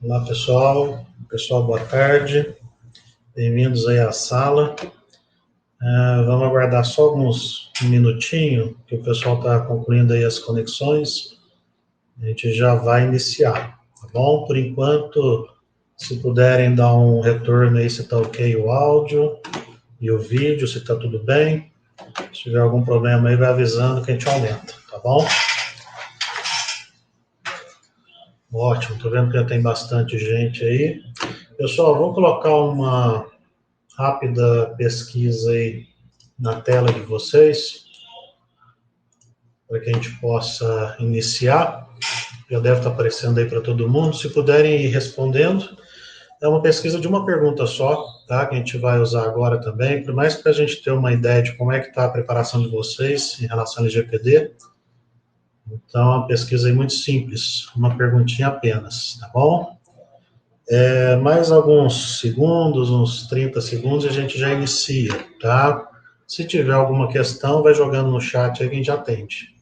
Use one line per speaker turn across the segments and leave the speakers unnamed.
Olá, pessoal. Pessoal, boa tarde. Bem-vindos aí à sala. Vamos aguardar só um minutinho, que o pessoal está concluindo aí as conexões. A gente já vai iniciar, tá bom? Por enquanto, se puderem dar um retorno aí se está ok o áudio e o vídeo, se está tudo bem. Se tiver algum problema aí, vai avisando que a gente aumenta, tá bom? Ótimo, tô vendo que já tem bastante gente aí. Pessoal, vamos colocar uma rápida pesquisa aí na tela de vocês, para que a gente possa iniciar. Já deve estar aparecendo aí para todo mundo. Se puderem ir respondendo, é uma pesquisa de uma pergunta só, tá? Que a gente vai usar agora também, por mais para a gente ter uma ideia de como é que está a preparação de vocês em relação ao LGPD. Então, é uma pesquisa aí muito simples, uma perguntinha apenas, tá bom? Mais alguns segundos, uns 30 segundos, a gente já inicia, tá? Se tiver alguma questão, vai jogando no chat aí que a gente atende.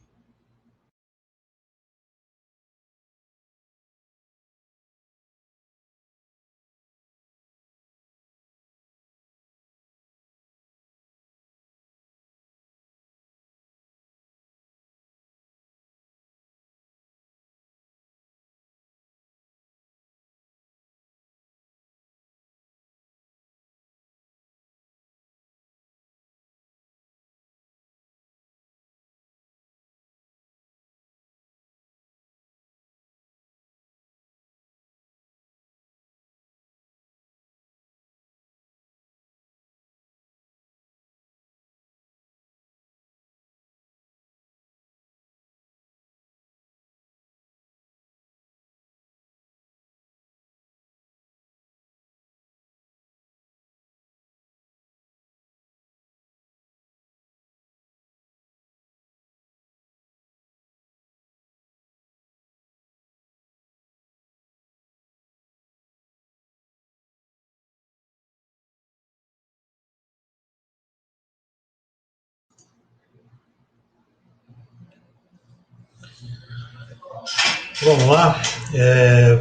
Vamos lá,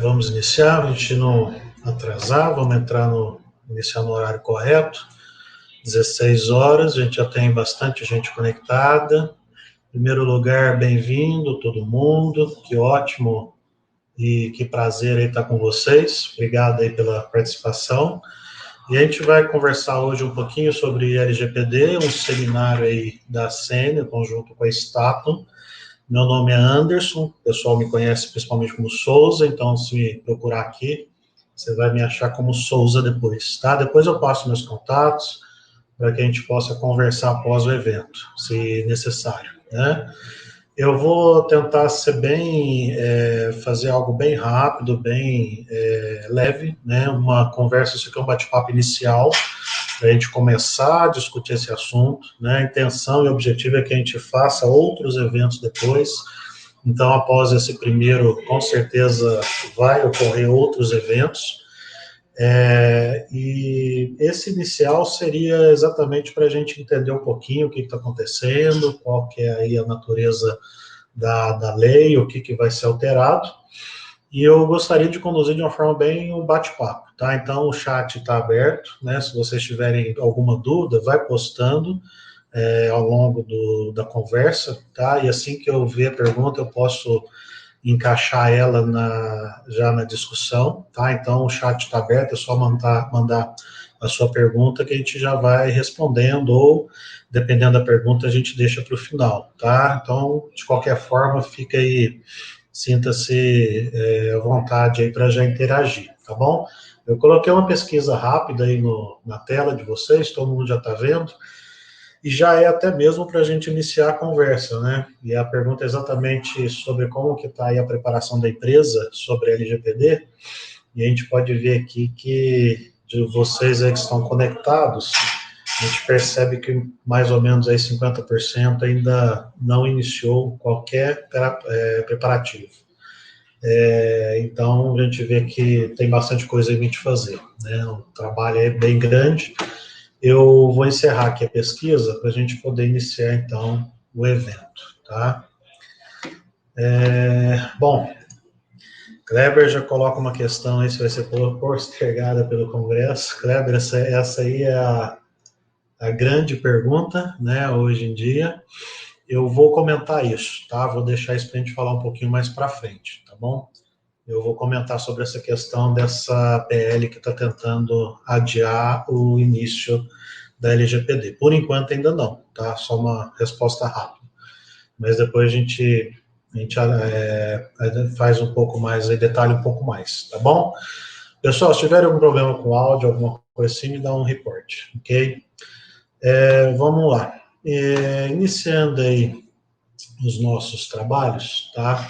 vamos iniciar, a gente não atrasar, vamos iniciar no horário correto, 16 horas, a gente já tem bastante gente conectada. Em primeiro lugar, bem-vindo todo mundo, que ótimo e que prazer aí estar com vocês, obrigado aí pela participação. E a gente vai conversar hoje um pouquinho sobre LGPD, um seminário aí da SENA, em conjunto com a Statum. Meu nome é Anderson, o pessoal me conhece principalmente como Souza, então se me procurar aqui, você vai me achar como Souza depois, tá? Depois eu passo meus contatos para que a gente possa conversar após o evento, se necessário, né? Eu vou tentar ser fazer algo bem rápido, bem leve, né? Uma conversa, isso aqui é um bate-papo inicial, para a gente começar a discutir esse assunto, né? A intenção e objetivo é que a gente faça outros eventos depois. Então, após esse primeiro, com certeza vai ocorrer outros eventos. E esse inicial seria exatamente para a gente entender um pouquinho o que está acontecendo, qual que é aí a natureza da lei, o que vai ser alterado. E eu gostaria de conduzir de uma forma bem um bate-papo, tá? Então o chat está aberto, né? Se vocês tiverem alguma dúvida, vai postando ao longo da conversa, tá? E assim que eu ver a pergunta, eu posso encaixar ela já na discussão, tá? Então o chat está aberto, é só mandar a sua pergunta que a gente já vai respondendo, ou dependendo da pergunta, a gente deixa para o final, tá? Então, de qualquer forma, fica aí, sinta-se à vontade aí para já interagir, tá bom? Eu coloquei uma pesquisa rápida aí na tela de vocês, todo mundo já está vendo, e já é até mesmo para a gente iniciar a conversa, né? E a pergunta é exatamente sobre como que está aí a preparação da empresa sobre a LGPD, e a gente pode ver aqui que de vocês aí que estão conectados, a gente percebe que mais ou menos aí 50% ainda não iniciou qualquer preparativo. Então, a gente vê que tem bastante coisa aí a gente fazer, né? O trabalho é bem grande. Eu vou encerrar aqui a pesquisa para a gente poder iniciar, então, o evento, tá? Bom, Kleber já coloca uma questão aí se vai ser postergada pelo Congresso. Kleber, essa aí é a grande pergunta, né, hoje em dia. Eu vou comentar isso, tá? Vou deixar isso para a gente falar um pouquinho mais para frente, tá bom? Eu vou comentar sobre essa questão dessa PL que está tentando adiar o início da LGPD. Por enquanto ainda não, tá? Só uma resposta rápida. Mas depois a gente faz um pouco mais, aí detalha um pouco mais, tá bom? Pessoal, se tiver algum problema com o áudio, alguma coisa assim, me dá um report, ok? Vamos lá. Iniciando aí os nossos trabalhos, tá?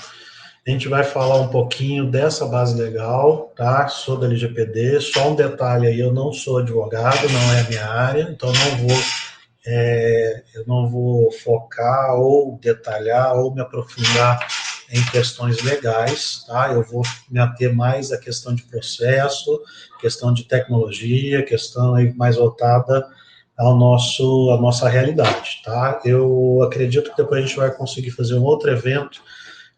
A gente vai falar um pouquinho dessa base legal, tá? Sou da LGPD, só um detalhe aí, eu não sou advogado, não é a minha área, então eu não vou focar ou detalhar ou me aprofundar em questões legais, tá? Eu vou me ater mais à questão de processo, questão de tecnologia, questão aí mais voltada à nossa realidade, tá? Eu acredito que depois a gente vai conseguir fazer um outro evento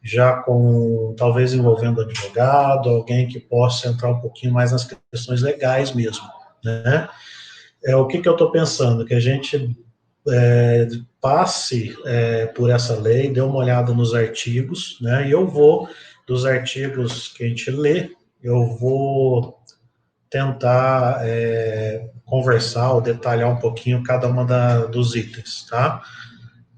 já com, talvez envolvendo advogado, alguém que possa entrar um pouquinho mais nas questões legais mesmo, né? O que eu estou pensando? Que a gente passe por essa lei, dê uma olhada nos artigos, né? E eu vou, dos artigos que a gente lê, eu vou tentar conversar ou detalhar um pouquinho cada uma dos itens, tá?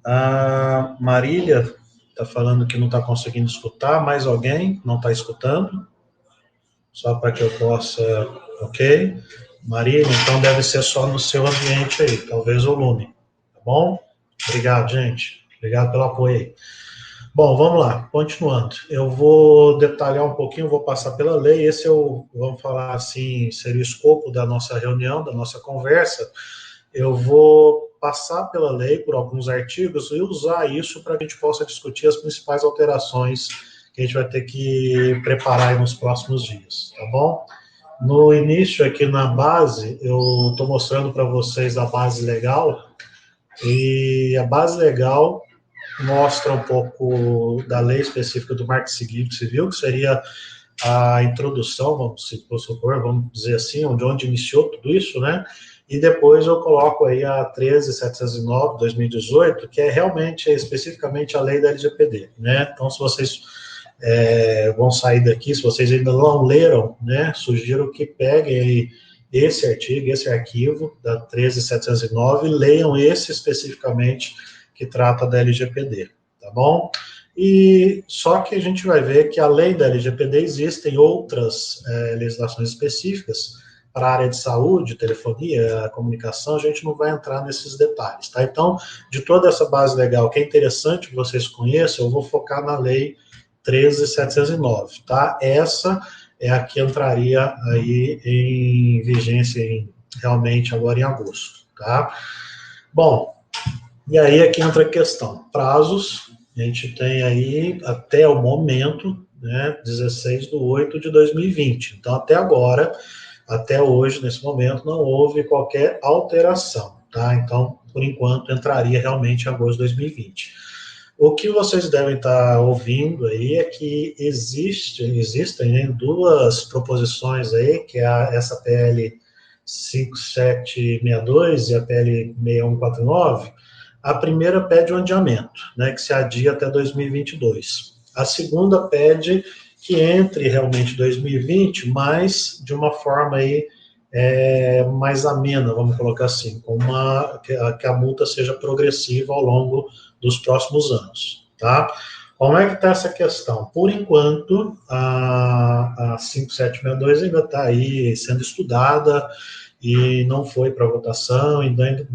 A Marília está falando que não está conseguindo escutar, mais alguém não está escutando? Só para que eu possa, ok? Marília, então deve ser só no seu ambiente aí, talvez o lume, tá bom? Obrigado, gente. Obrigado pelo apoio aí. Bom, vamos lá, continuando. Eu vou detalhar um pouquinho, vou passar pela lei. Esse vamos falar assim, seria o escopo da nossa reunião, da nossa conversa. Eu vou passar pela lei, por alguns artigos, e usar isso para que a gente possa discutir as principais alterações que a gente vai ter que preparar nos próximos dias, tá bom? No início, aqui na base, eu estou mostrando para vocês a base legal, e a base legal mostra um pouco da lei específica do Marco Civil, que seria a introdução, vamos dizer assim, onde iniciou tudo isso, né? E depois eu coloco aí a 13.709, 2018, que é realmente, especificamente a lei da LGPD, né? Então, se vocês vão sair daqui, se vocês ainda não leram, né, sugiro que peguem aí esse artigo, esse arquivo da 13.709, e leiam esse especificamente que trata da LGPD, tá bom? E só que a gente vai ver que além da LGPD existem outras legislações específicas para a área de saúde, telefonia, comunicação, a gente não vai entrar nesses detalhes, tá? Então, de toda essa base legal que é interessante que vocês conheçam, eu vou focar na lei 13.709, tá? Essa é a que entraria aí em vigência realmente agora em agosto, tá? Bom, e aí é que entra a questão. Prazos, a gente tem aí até o momento, né, 16/8/2020. Então, até agora, até hoje, nesse momento, não houve qualquer alteração, tá? Então, por enquanto, entraria realmente em agosto de 2020. O que vocês devem estar ouvindo aí é que existem né, duas proposições aí, que é essa PL 5762 e a PL 6149. A primeira pede um adiamento, né, que se adia até 2022. A segunda pede que entre realmente 2020, mas de uma forma aí mais amena, vamos colocar assim, que a multa seja progressiva ao longo dos próximos anos, tá? Como é que está essa questão? Por enquanto, a 5762 ainda está aí sendo estudada e não foi para votação, ainda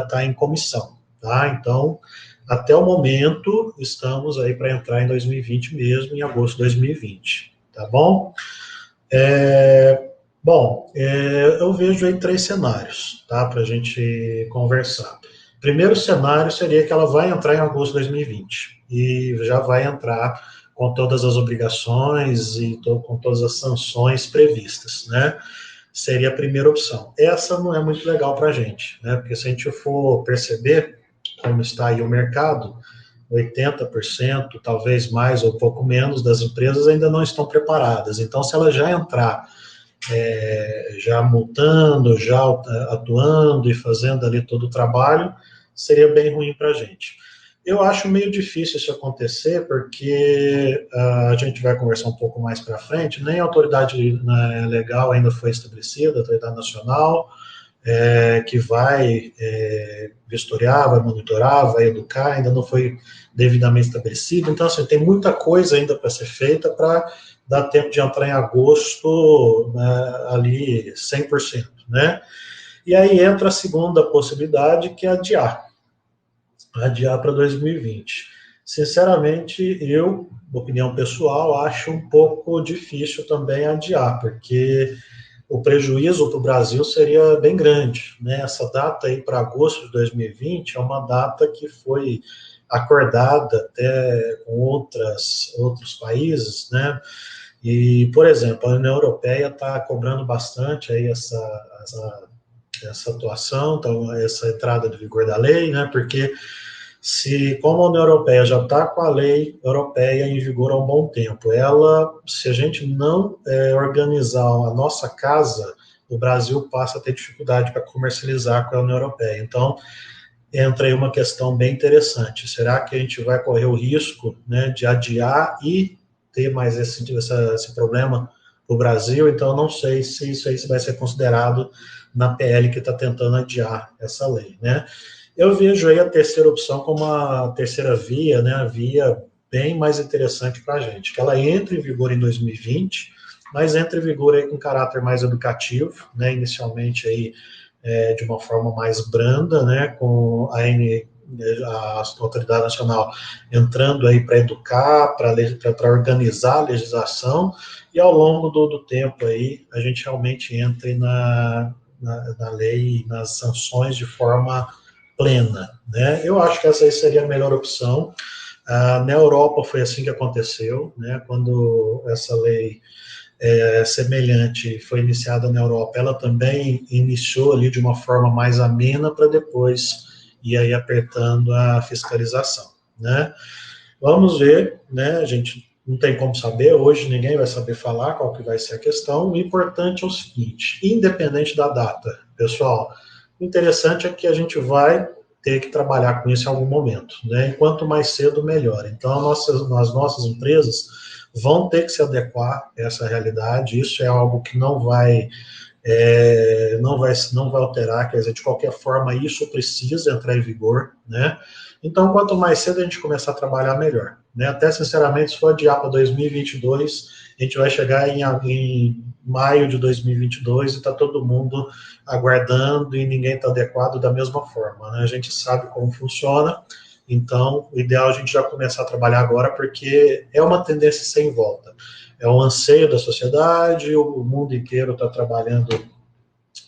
está em comissão, tá? Então, até o momento, estamos aí para entrar em 2020 mesmo, em agosto de 2020, tá bom? Eu vejo aí três cenários, tá, para a gente conversar. Primeiro cenário seria que ela vai entrar em agosto de 2020 e já vai entrar com todas as obrigações e com todas as sanções previstas, né? Seria a primeira opção. Essa não é muito legal para a gente, né? Porque se a gente for perceber como está aí o mercado, 80%, talvez mais ou pouco menos, das empresas ainda não estão preparadas. Então, se ela já entrar já multando, já atuando e fazendo ali todo o trabalho, seria bem ruim para a gente. Eu acho meio difícil isso acontecer, porque a gente vai conversar um pouco mais para frente, nem a autoridade legal ainda foi estabelecida, a autoridade nacional, que vai vistoriar, vai monitorar, vai educar, ainda não foi devidamente estabelecido. Então, assim, tem muita coisa ainda para ser feita para dar tempo de entrar em agosto, né, ali 100%, né? E aí entra a segunda possibilidade, que é adiar para 2020. Sinceramente, eu, opinião pessoal, acho um pouco difícil também adiar, porque o prejuízo para o Brasil seria bem grande, né? Essa data aí para agosto de 2020 é uma data que foi acordada até com outros países, né? E, por exemplo, a União Europeia está cobrando bastante aí essa atuação, então, essa entrada de vigor da lei, né? Porque como a União Europeia já está com a lei europeia em vigor há um bom tempo, se a gente não organizar a nossa casa, o Brasil passa a ter dificuldade para comercializar com a União Europeia. Então, entra aí uma questão bem interessante. Será que a gente vai correr o risco, né, de adiar e ter mais esse problema para o Brasil? Então, não sei se isso aí vai ser considerado na PL que está tentando adiar essa lei, né? Eu vejo aí a terceira opção como a terceira via, né, a via bem mais interessante para a gente, que ela entre em vigor em 2020, mas entre em vigor aí com caráter mais educativo, né, inicialmente aí de uma forma mais branda, né, com a autoridade nacional entrando aí para educar, para organizar a legislação, e ao longo do tempo aí a gente realmente entre na lei, nas sanções de forma plena, né? Eu acho que essa aí seria a melhor opção. Na Europa foi assim que aconteceu, né? Quando essa lei semelhante foi iniciada na Europa, ela também iniciou ali de uma forma mais amena para depois ir aí apertando a fiscalização, né? Vamos ver, né? A gente não tem como saber, hoje ninguém vai saber falar qual que vai ser a questão. O importante é o seguinte, independente da data, pessoal, o interessante é que a gente vai ter que trabalhar com isso em algum momento, né? E quanto mais cedo, melhor. Então, as nossas empresas vão ter que se adequar a essa realidade, isso é algo que não vai alterar, quer dizer, de qualquer forma, isso precisa entrar em vigor, né? Então, quanto mais cedo a gente começar a trabalhar, melhor, né? Até, sinceramente, se for adiar para 2022, a gente vai chegar em maio de 2022 e está todo mundo aguardando e ninguém está adequado da mesma forma, né? A gente sabe como funciona, então, o ideal é a gente já começar a trabalhar agora, porque é uma tendência sem volta. É um anseio da sociedade, o mundo inteiro está trabalhando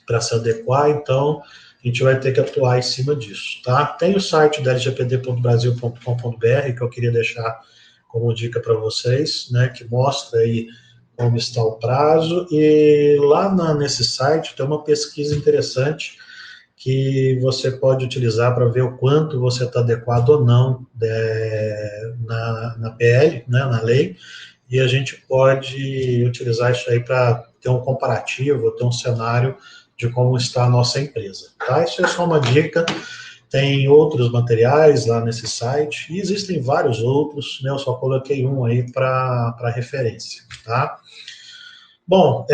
para se adequar, então a gente vai ter que atuar em cima disso, tá? Tem o site da lgpd.brasil.com.br que eu queria deixar como dica para vocês, né, que mostra aí como está o prazo, e lá nesse site tem uma pesquisa interessante que você pode utilizar para ver o quanto você está adequado ou não na PL, né, na lei, e a gente pode utilizar isso aí para ter um comparativo, ter um cenário de como está a nossa empresa, tá? Isso é só uma dica, tem outros materiais lá nesse site, e existem vários outros, né? Eu só coloquei um aí para referência, tá? Bom,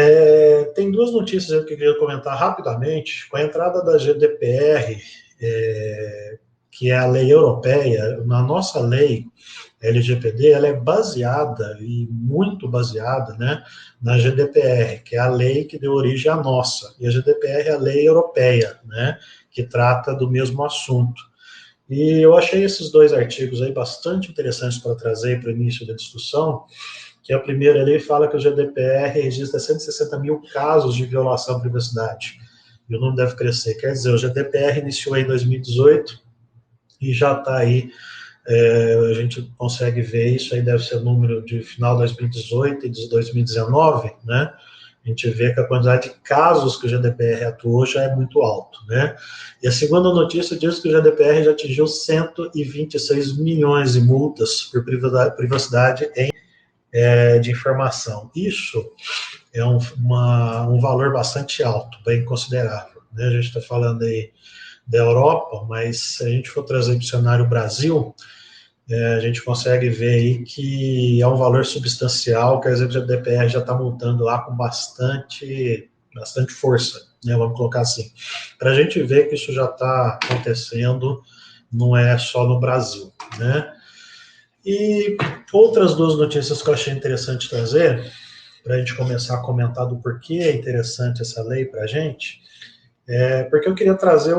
tem duas notícias que eu queria comentar rapidamente. Com a entrada da GDPR, que é a lei europeia, na nossa lei LGPD, ela é baseada, e muito baseada, né, na GDPR, que é a lei que deu origem à nossa. E a GDPR é a lei europeia, né, que trata do mesmo assunto. E eu achei esses dois artigos aí bastante interessantes para trazer para o início da discussão, que a primeira lei fala que o GDPR registra 160 mil casos de violação à privacidade, e o número deve crescer. Quer dizer, o GDPR iniciou em 2018 e já está aí, a gente consegue ver isso aí, deve ser o número de final de 2018 e de 2019, né? a gente vê que a quantidade de casos que o GDPR atuou já é muito alto, né? E a segunda notícia diz que o GDPR já atingiu 126 milhões de multas por privacidade de informação. Isso é um valor bastante alto, bem considerável, né? A gente está falando aí da Europa, mas se a gente for trazer para o cenário Brasil, a gente consegue ver aí que é um valor substancial, que a GDPR já está multando lá com bastante força, né, vamos colocar assim, para a gente ver que isso já está acontecendo, não é só no Brasil, né? E outras duas notícias que eu achei interessante trazer, para a gente começar a comentar do porquê é interessante essa lei para a gente, porque eu queria trazer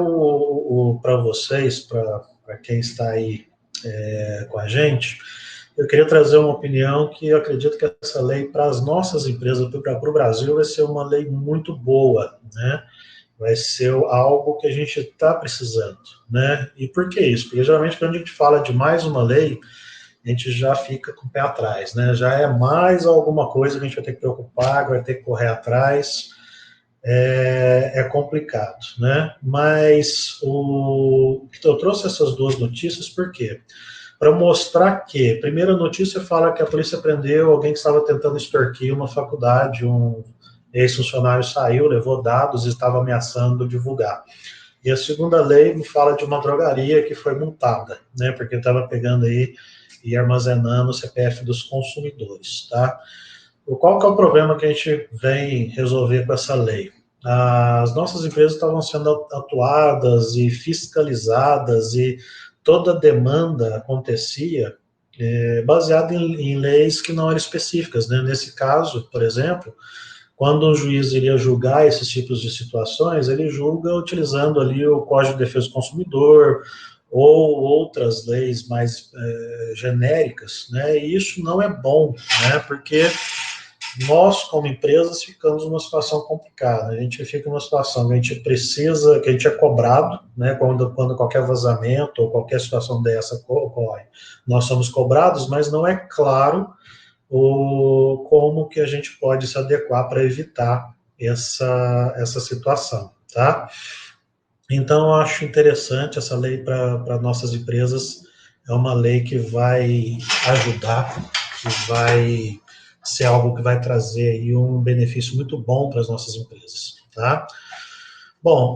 para vocês, para quem está aí com a gente, eu queria trazer uma opinião que eu acredito que essa lei, para as nossas empresas, para o Brasil, vai ser uma lei muito boa, né? Vai ser algo que a gente está precisando, né? E por que isso? Porque geralmente quando a gente fala de mais uma lei, a gente já fica com o pé atrás, né? Já é mais alguma coisa que a gente vai ter que preocupar, vai ter que correr atrás, é complicado, né? Mas eu trouxe essas duas notícias por quê? Para mostrar que, a primeira notícia fala que a polícia prendeu alguém que estava tentando extorquir uma faculdade, um ex-funcionário saiu, levou dados e estava ameaçando divulgar. E a segunda lei me fala de uma drogaria que foi multada, né, porque estava pegando aí e armazenando o CPF dos consumidores, tá? Qual que é o problema que a gente vem resolver com essa lei? As nossas empresas estavam sendo atuadas e fiscalizadas e toda demanda acontecia baseada em leis que não eram específicas, né? Nesse caso, por exemplo, quando um juiz iria julgar esses tipos de situações, ele julga utilizando ali o Código de Defesa do Consumidor ou outras leis mais genéricas, né? E isso não é bom, né? Porque nós, como empresas, ficamos numa situação complicada. A gente fica numa situação que a gente precisa, que a gente é cobrado, né? Quando qualquer vazamento ou qualquer situação dessa ocorre, nós somos cobrados, mas não é claro como que a gente pode se adequar para evitar essa situação, tá? Então, eu acho interessante essa lei para nossas empresas, é uma lei que vai ajudar, que vai ser algo que vai trazer aí um benefício muito bom para as nossas empresas, tá? Bom,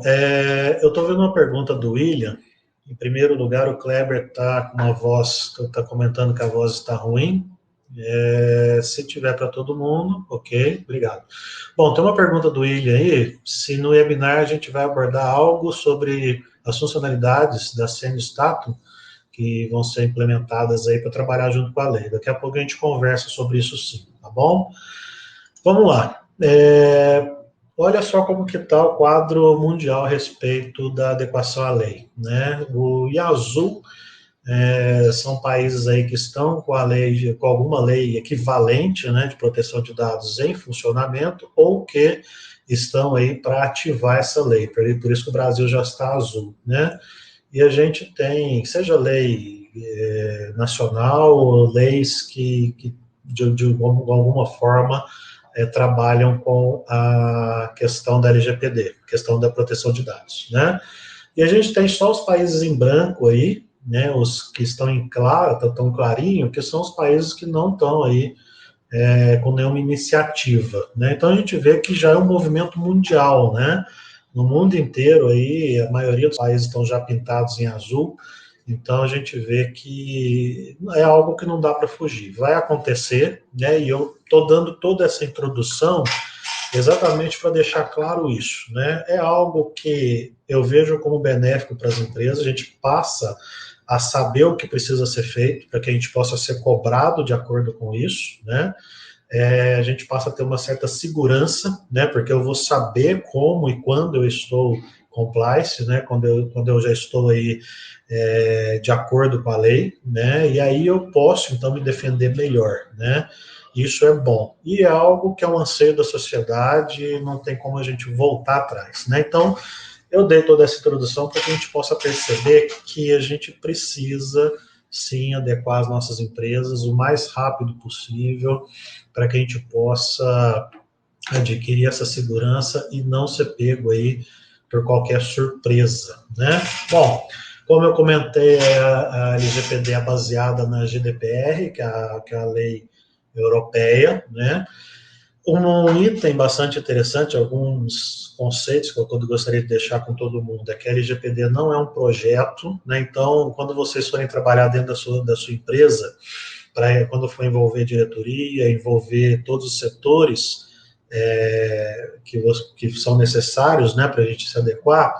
eu estou vendo uma pergunta do William. Em primeiro lugar, o Kleber está com uma voz, está comentando que a voz está ruim. Se tiver para todo mundo, ok, obrigado. Bom, tem uma pergunta do William aí, se no webinar a gente vai abordar algo sobre as funcionalidades da Senistatum que vão ser implementadas aí para trabalhar junto com a lei. Daqui a pouco a gente conversa sobre isso sim, tá bom? Vamos lá. Olha só como que está o quadro mundial a respeito da adequação à lei, né? O IASU são países aí que estão com a lei, com alguma lei equivalente, né, de proteção de dados em funcionamento, ou que estão aí para ativar essa lei. Por isso que o Brasil já está azul, né? E a gente tem, seja lei nacional, leis que de alguma forma trabalham com a questão da LGPD, questão da proteção de dados, né? E a gente tem só os países em branco aí, né, os que estão em claro, tão clarinho, que são os países que não estão aí com nenhuma iniciativa, né? Então a gente vê que já é um movimento mundial, né? No mundo inteiro aí, a maioria dos países estão já pintados em azul, então a gente vê que é algo que não dá para fugir. Vai acontecer, né? E eu estou dando toda essa introdução exatamente para deixar claro isso, né? É algo que eu vejo como benéfico para as empresas, a gente passa a saber o que precisa ser feito para que a gente possa ser cobrado de acordo com isso, né? A gente passa a ter uma certa segurança, né? Porque eu vou saber como e quando eu estou compliance, né? Quando eu já estou aí de acordo com a lei, né? E aí eu posso então me defender melhor, né? Isso é bom. E é algo que é um anseio da sociedade, não tem como a gente voltar atrás, né? Então, eu dei toda essa introdução para que a gente possa perceber que a gente precisa, sim, adequar as nossas empresas o mais rápido possível, para que a gente possa adquirir essa segurança e não ser pego aí por qualquer surpresa, né? Bom, como eu comentei, a LGPD é baseada na GDPR, que é a lei europeia, né? Um item bastante interessante, alguns conceitos que eu gostaria de deixar com todo mundo, é que a LGPD não é um projeto, né? Então, quando vocês forem trabalhar dentro da sua empresa, quando for envolver diretoria, envolver todos os setores que são necessários, né, para a gente se adequar,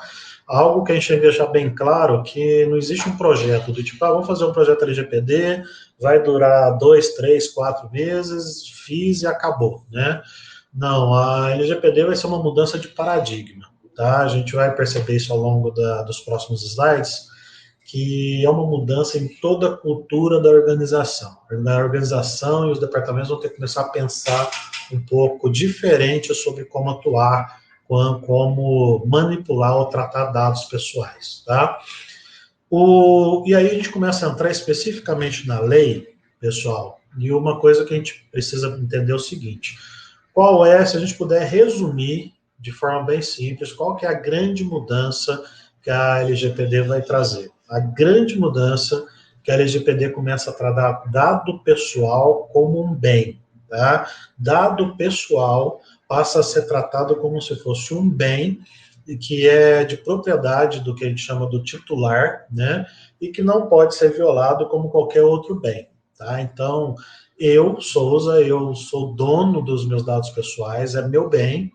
algo que a gente tem que deixar bem claro, que não existe um projeto do tipo, vamos fazer um projeto LGPD, vai durar 2, 3, 4 meses, fiz e acabou, né? Não, a LGPD vai ser uma mudança de paradigma, tá? A gente vai perceber isso ao longo dos próximos slides, que é uma mudança em toda a cultura da organização. A organização e os departamentos vão ter que começar a pensar um pouco diferente sobre como atuar, como manipular ou tratar dados pessoais, tá? E aí a gente começa a entrar especificamente na lei, pessoal, e uma coisa que a gente precisa entender é o seguinte: qual é, se a gente puder resumir de forma bem simples, qual que é a grande mudança que a LGPD vai trazer? A grande mudança que a LGPD começa a tratar dado pessoal como um bem, tá? Dado pessoal passa a ser tratado como se fosse um bem que é de propriedade do que a gente chama do titular, né? E que não pode ser violado como qualquer outro bem, tá? Então, eu, Souza, eu sou dono dos meus dados pessoais, é meu bem,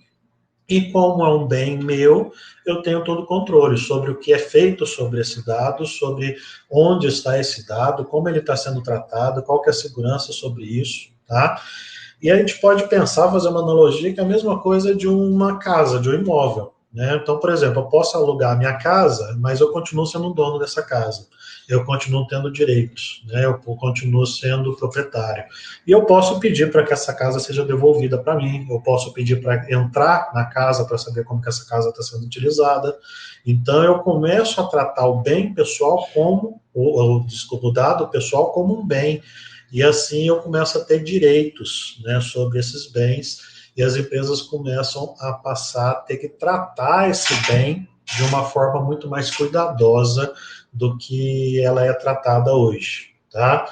e como é um bem meu, eu tenho todo o controle sobre o que é feito sobre esse dado, sobre onde está esse dado, como ele está sendo tratado, qual que é a segurança sobre isso, tá? E a gente pode pensar, fazer uma analogia, que é a mesma coisa de uma casa, de um imóvel, né? Então, por exemplo, eu posso alugar a minha casa, mas eu continuo sendo o dono dessa casa. Eu continuo tendo direitos, né? Eu continuo sendo proprietário. E eu posso pedir para que essa casa seja devolvida para mim, eu posso pedir para entrar na casa para saber como que essa casa está sendo utilizada. Então, eu começo a tratar o bem pessoal como, desculpa, o dado pessoal como um bem, e assim eu começo a ter direitos, né, sobre esses bens, e as empresas começam a passar a ter que tratar esse bem de uma forma muito mais cuidadosa do que ela é tratada hoje, tá?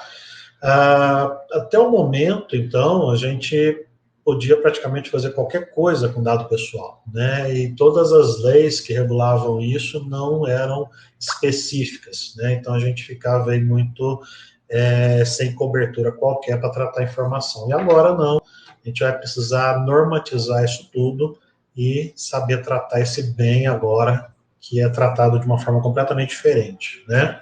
Até o momento, então, a gente podia praticamente fazer qualquer coisa com dado pessoal, né? E todas as leis que regulavam isso não eram específicas, né? Então a gente ficava aí muito sem cobertura qualquer para tratar a informação. E agora não, a gente vai precisar normatizar isso tudo e saber tratar esse bem agora, que é tratado de uma forma completamente diferente, né?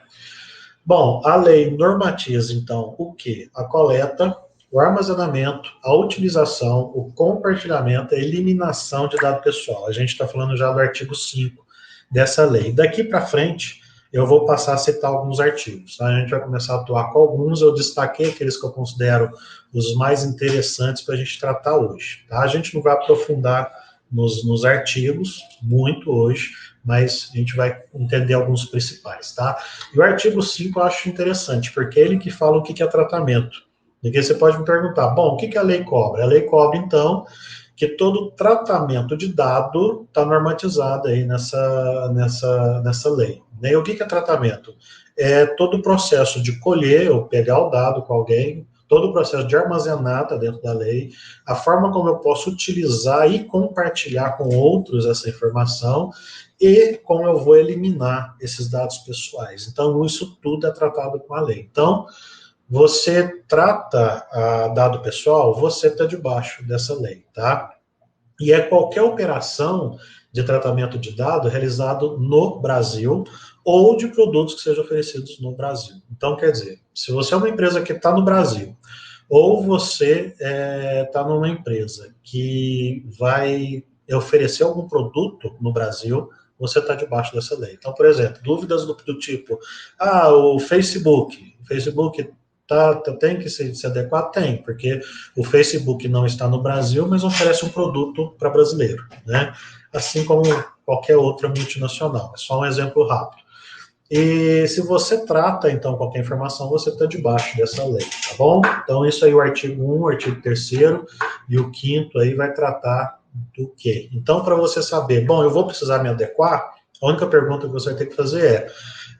Bom, a lei normatiza, então, o que? A coleta, o armazenamento, a utilização, o compartilhamento, a eliminação de dado pessoal. A gente está falando já do artigo 5 dessa lei. Daqui para frente, eu vou passar a citar alguns artigos. Tá? A gente vai começar a atuar com alguns, eu destaquei aqueles que eu considero os mais interessantes para a gente tratar hoje. Tá? A gente não vai aprofundar nos artigos muito hoje, mas a gente vai entender alguns principais, tá? E o artigo 5 eu acho interessante, porque é ele que fala o que é tratamento. Porque você pode me perguntar, bom, o que a lei cobra? A lei cobra, então, que todo tratamento de dado está normatizado aí nessa lei. E o que é tratamento? É todo o processo de colher ou pegar o dado com alguém, todo o processo de armazenar está dentro da lei, a forma como eu posso utilizar e compartilhar com outros essa informação, e como eu vou eliminar esses dados pessoais. Então, isso tudo é tratado com a lei. Então, você trata dado pessoal, você está debaixo dessa lei, tá? E é qualquer operação de tratamento de dado realizado no Brasil ou de produtos que sejam oferecidos no Brasil. Então, quer dizer, se você é uma empresa que está no Brasil, ou você está numa empresa que vai oferecer algum produto no Brasil, você está debaixo dessa lei. Então, por exemplo, dúvidas do tipo, o Facebook tem que se adequar? Tem, porque o Facebook não está no Brasil, mas oferece um produto para brasileiro, né? Assim como qualquer outra multinacional. É só um exemplo rápido. E se você trata, então, qualquer informação, você está debaixo dessa lei, tá bom? Então, isso aí, o artigo 1, o artigo 3º e o 5º aí vai tratar do quê? Então, para você saber, bom, eu vou precisar me adequar, a única pergunta que você vai ter que fazer é,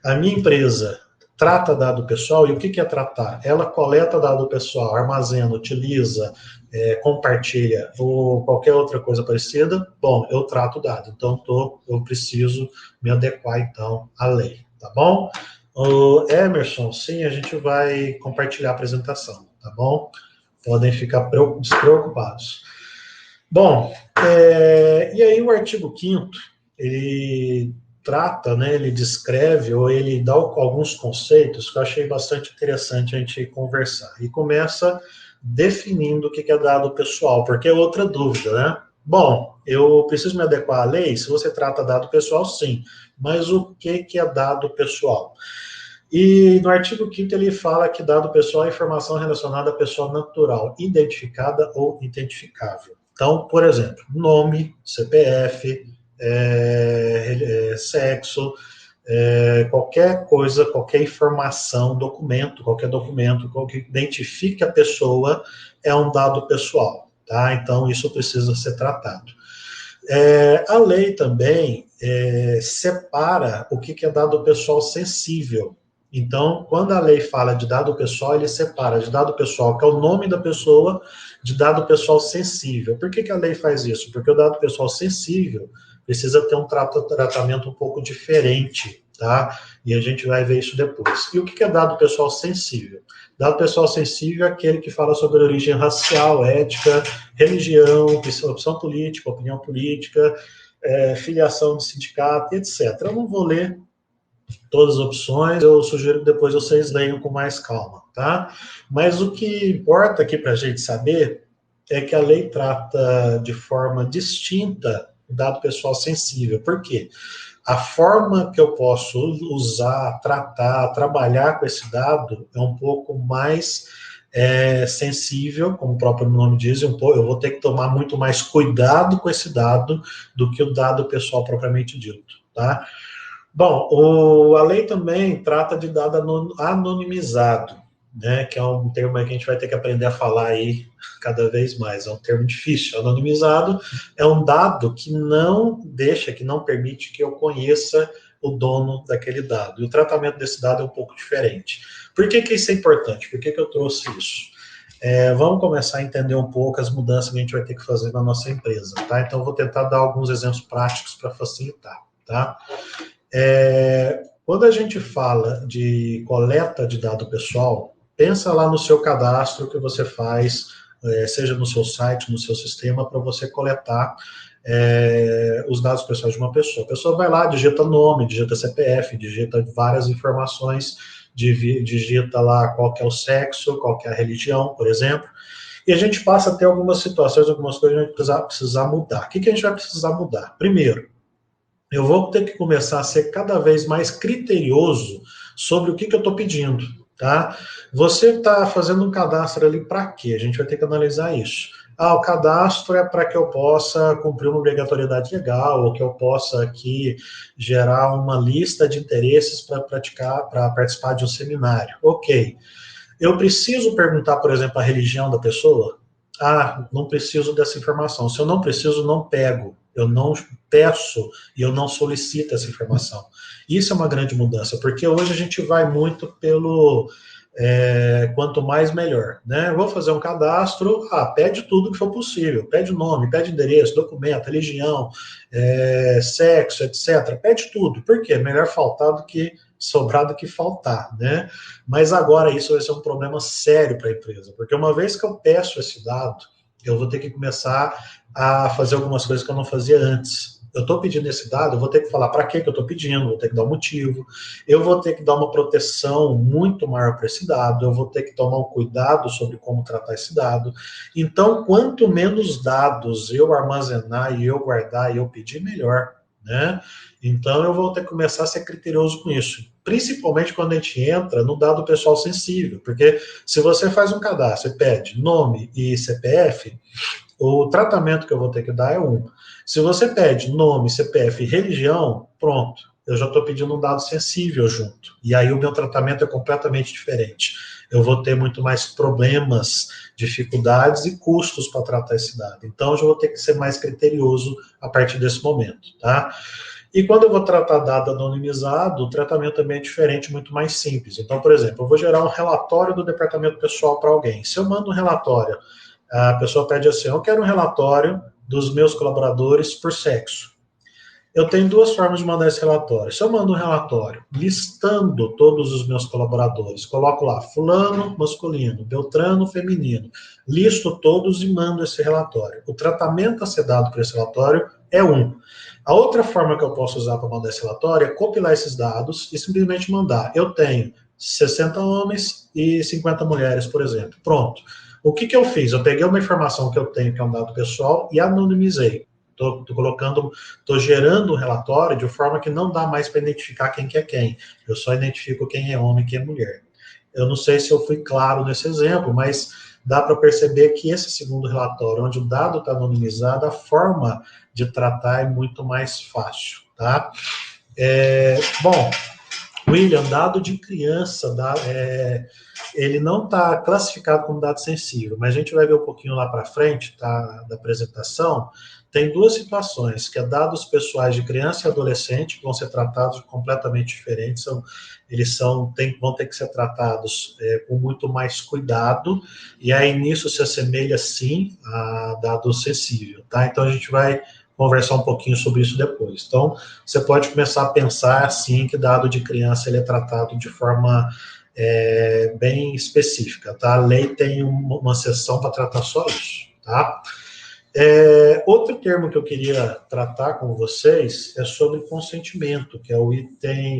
a minha empresa trata dado pessoal, e o que é tratar? Ela coleta dado pessoal, armazena, utiliza, compartilha ou qualquer outra coisa parecida, bom, eu trato dado, então eu preciso me adequar, então, à lei. Tá bom? O Emerson, sim, a gente vai compartilhar a apresentação, tá bom? Podem ficar despreocupados. Bom, e aí o artigo 5º, ele trata, né, ele descreve, ou ele dá alguns conceitos que eu achei bastante interessante a gente conversar. E começa definindo o que é dado pessoal, porque é outra dúvida, né? Bom, eu preciso me adequar à lei? Se você trata dado pessoal, sim. Mas o que é dado pessoal? E no artigo 5º ele fala que dado pessoal é informação relacionada à pessoa natural, identificada ou identificável. Então, por exemplo, nome, CPF, sexo, qualquer coisa, qualquer informação, qualquer documento que identifique a pessoa é um dado pessoal, tá? Então, isso precisa ser tratado. A lei também separa o que é dado pessoal sensível. Então, quando a lei fala de dado pessoal, ele separa de dado pessoal, que é o nome da pessoa, de dado pessoal sensível. Por que a lei faz isso? Porque o dado pessoal sensível precisa ter um tratamento um pouco diferente, tá? E a gente vai ver isso depois. E o que é dado pessoal sensível? Dado pessoal sensível é aquele que fala sobre origem racial, ética, religião, opção política, opinião política, filiação de sindicato, etc. Eu não vou ler todas as opções, eu sugiro que depois vocês leiam com mais calma, tá? Mas o que importa aqui para a gente saber é que a lei trata de forma distinta o dado pessoal sensível. Por quê? A forma que eu posso usar, tratar, trabalhar com esse dado é um pouco mais sensível, como o próprio nome diz, eu vou ter que tomar muito mais cuidado com esse dado do que o dado pessoal propriamente dito, tá? Bom, a lei também trata de dado anonimizado, né, que é um termo que a gente vai ter que aprender a falar aí cada vez mais, é um termo difícil. Anonimizado é um dado que não permite que eu conheça o dono daquele dado. E o tratamento desse dado é um pouco diferente. Por que isso é importante? Por que eu trouxe isso? Vamos começar a entender um pouco as mudanças que a gente vai ter que fazer na nossa empresa, tá? Então, eu vou tentar dar alguns exemplos práticos para facilitar, tá? Quando a gente fala de coleta de dado pessoal, pensa lá no seu cadastro que você faz, seja no seu site, no seu sistema, para você coletar os dados pessoais de uma pessoa. A pessoa vai lá, digita nome, digita CPF, digita várias informações, digita lá qual que é o sexo, qual que é a religião, por exemplo, e a gente passa a ter algumas situações, algumas coisas que a gente vai precisar mudar. O que a gente vai precisar mudar? Primeiro, eu vou ter que começar a ser cada vez mais criterioso sobre o que eu estou pedindo, tá? Você está fazendo um cadastro ali para quê? A gente vai ter que analisar isso. O cadastro é para que eu possa cumprir uma obrigatoriedade legal, ou que eu possa aqui gerar uma lista de interesses para participar de um seminário. Ok. Eu preciso perguntar, por exemplo, a religião da pessoa? Não preciso dessa informação. Se eu não preciso, não pego. Eu não peço e eu não solicito essa informação. Isso é uma grande mudança, porque hoje a gente vai muito pelo quanto mais melhor, né? Eu vou fazer um cadastro, pede tudo que for possível, pede nome, pede endereço, documento, religião, sexo, etc. Pede tudo. Por quê? Melhor faltar do que sobrar do que faltar, né? Mas agora isso vai ser um problema sério para a empresa, porque uma vez que eu peço esse dado, eu vou ter que começar a fazer algumas coisas que eu não fazia antes. Eu estou pedindo esse dado, eu vou ter que falar para que eu estou pedindo, vou ter que dar um motivo, eu vou ter que dar uma proteção muito maior para esse dado, eu vou ter que tomar um cuidado sobre como tratar esse dado. Então, quanto menos dados eu armazenar e eu guardar e eu pedir, melhor, né? Então, eu vou ter que começar a ser criterioso com isso, principalmente quando a gente entra no dado pessoal sensível, porque se você faz um cadastro e pede nome e CPF, o tratamento que eu vou ter que dar é um. Se você pede nome, CPF e religião, pronto. eu já estou pedindo um dado sensível junto. E aí o meu tratamento é completamente diferente. Eu vou ter muito mais problemas, dificuldades e custos para tratar esse dado. Então, eu já vou ter que ser mais criterioso a partir desse momento, tá? E quando eu vou tratar dado anonimizado, o tratamento também é diferente, muito mais simples. Então, por exemplo, eu vou gerar um relatório do departamento pessoal para alguém. Se eu mando um relatório, a pessoa pede assim, eu quero um relatório dos meus colaboradores por sexo. Eu tenho duas formas de mandar esse relatório. Se eu mando um relatório listando todos os meus colaboradores, coloco lá fulano masculino, beltrano feminino, listo todos e mando esse relatório. O tratamento a ser dado por esse relatório é um. A outra forma que eu posso usar para mandar esse relatório é compilar esses dados e simplesmente mandar. Eu tenho 60 homens e 50 mulheres, por exemplo. Pronto. O que eu fiz? Eu peguei uma informação que eu tenho, que é um dado pessoal, e anonimizei. Estou gerando um relatório de forma que não dá mais para identificar quem que é quem. Eu só identifico quem é homem e quem é mulher. Eu não sei se eu fui claro nesse exemplo, mas dá para perceber que esse segundo relatório, onde o dado está anonimizado, a forma de tratar é muito mais fácil, tá? Bom, William, dado de criança, ele não está classificado como dado sensível, mas a gente vai ver um pouquinho lá para frente, tá, da apresentação. Tem duas situações, que é dados pessoais de criança e adolescente, que vão ser tratados completamente diferentes, vão ter que ser tratados com muito mais cuidado, e aí nisso se assemelha, sim, a dado sensível, tá? Então a gente vai conversar um pouquinho sobre isso depois. Então, você pode começar a pensar, assim, que dado de criança ele é tratado de forma bem específica, tá? A lei tem uma seção para tratar só isso, tá? Outro termo que eu queria tratar com vocês é sobre consentimento, que é o item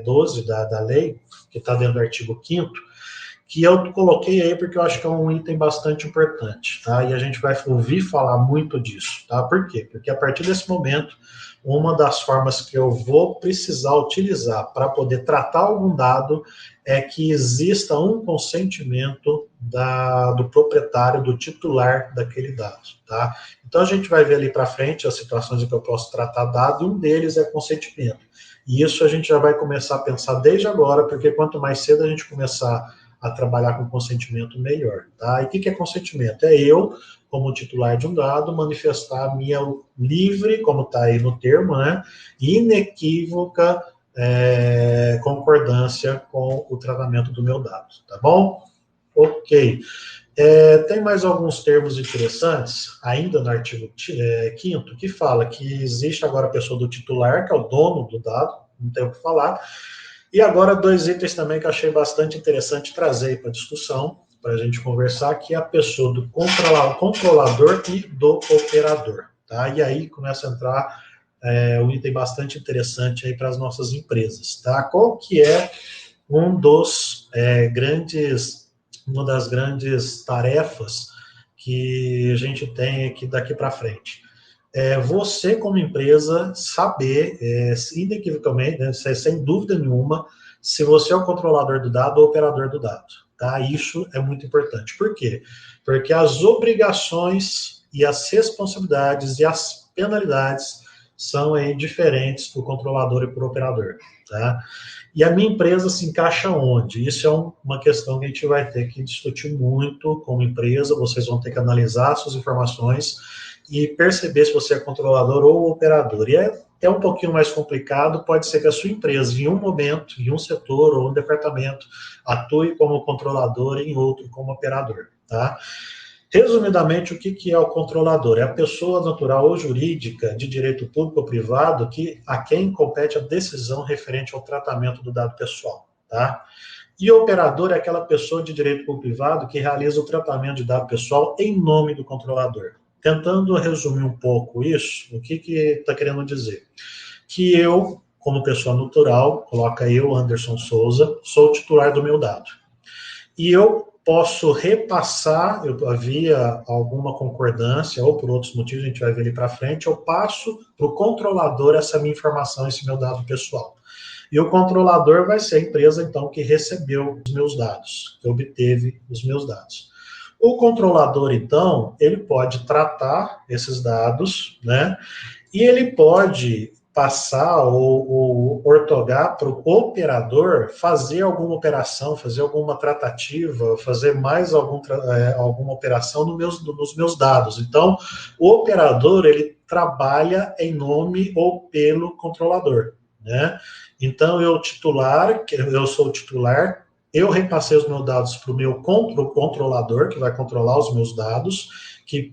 12 da lei, que está dentro do artigo 5º, que eu coloquei aí porque eu acho que é um item bastante importante, tá? E a gente vai ouvir falar muito disso, tá? Por quê? Porque a partir desse momento, uma das formas que eu vou precisar utilizar para poder tratar algum dado é que exista um consentimento do proprietário, do titular daquele dado, tá? Então a gente vai ver ali para frente as situações em que eu posso tratar dado, e um deles é consentimento. E isso a gente já vai começar a pensar desde agora, porque quanto mais cedo a gente começar a trabalhar com consentimento, melhor, tá? E o que é consentimento? É eu, como titular de um dado, manifestar a minha livre, como está aí no termo, né, inequívoca concordância com o tratamento do meu dado, tá bom? Ok. Tem mais alguns termos interessantes, ainda no artigo 5º, que fala que existe agora a pessoa do titular, que é o dono do dado, não tem o que falar. E agora, dois itens também que eu achei bastante interessante trazer para discussão, para a gente conversar, que é a pessoa do controlador e do operador. Tá? E aí começa a entrar um item bastante interessante aí para as nossas empresas. Tá? Qual que é uma das grandes tarefas que a gente tem aqui daqui para frente? Você, como empresa, saber, inequivocamente, né, sem dúvida nenhuma, se você é o controlador do dado ou o operador do dado. Tá? Isso é muito importante. Por quê? Porque as obrigações e as responsabilidades e as penalidades são aí diferentes para o controlador e para o operador. Tá? E a minha empresa se encaixa onde? Isso é uma questão que a gente vai ter que discutir muito como empresa, vocês vão ter que analisar suas informações e perceber se você é controlador ou operador. E é até um pouquinho mais complicado, pode ser que a sua empresa, em um momento, em um setor ou um departamento, atue como controlador e em outro como operador, tá? Resumidamente, o que é o controlador? É a pessoa natural ou jurídica de direito público ou privado a quem compete a decisão referente ao tratamento do dado pessoal, tá? E o operador é aquela pessoa de direito público ou privado que realiza o tratamento de dado pessoal em nome do controlador. Tentando resumir um pouco isso, o que está querendo dizer? Que eu, como pessoa natural, coloca eu, Anderson Souza, sou o titular do meu dado. E eu posso repassar, havia alguma concordância, ou por outros motivos, a gente vai ver ali para frente, eu passo para o controlador essa minha informação, esse meu dado pessoal. E o controlador vai ser a empresa, então, que recebeu os meus dados, que obteve os meus dados. O controlador, então, ele pode tratar esses dados, né? E ele pode passar ou ortogar para o operador fazer alguma operação, fazer alguma tratativa, fazer mais alguma operação nos meus dados. Então, o operador, ele trabalha em nome ou pelo controlador, né? Então, eu sou o titular, eu repassei os meus dados para o meu controlador, que vai controlar os meus dados, que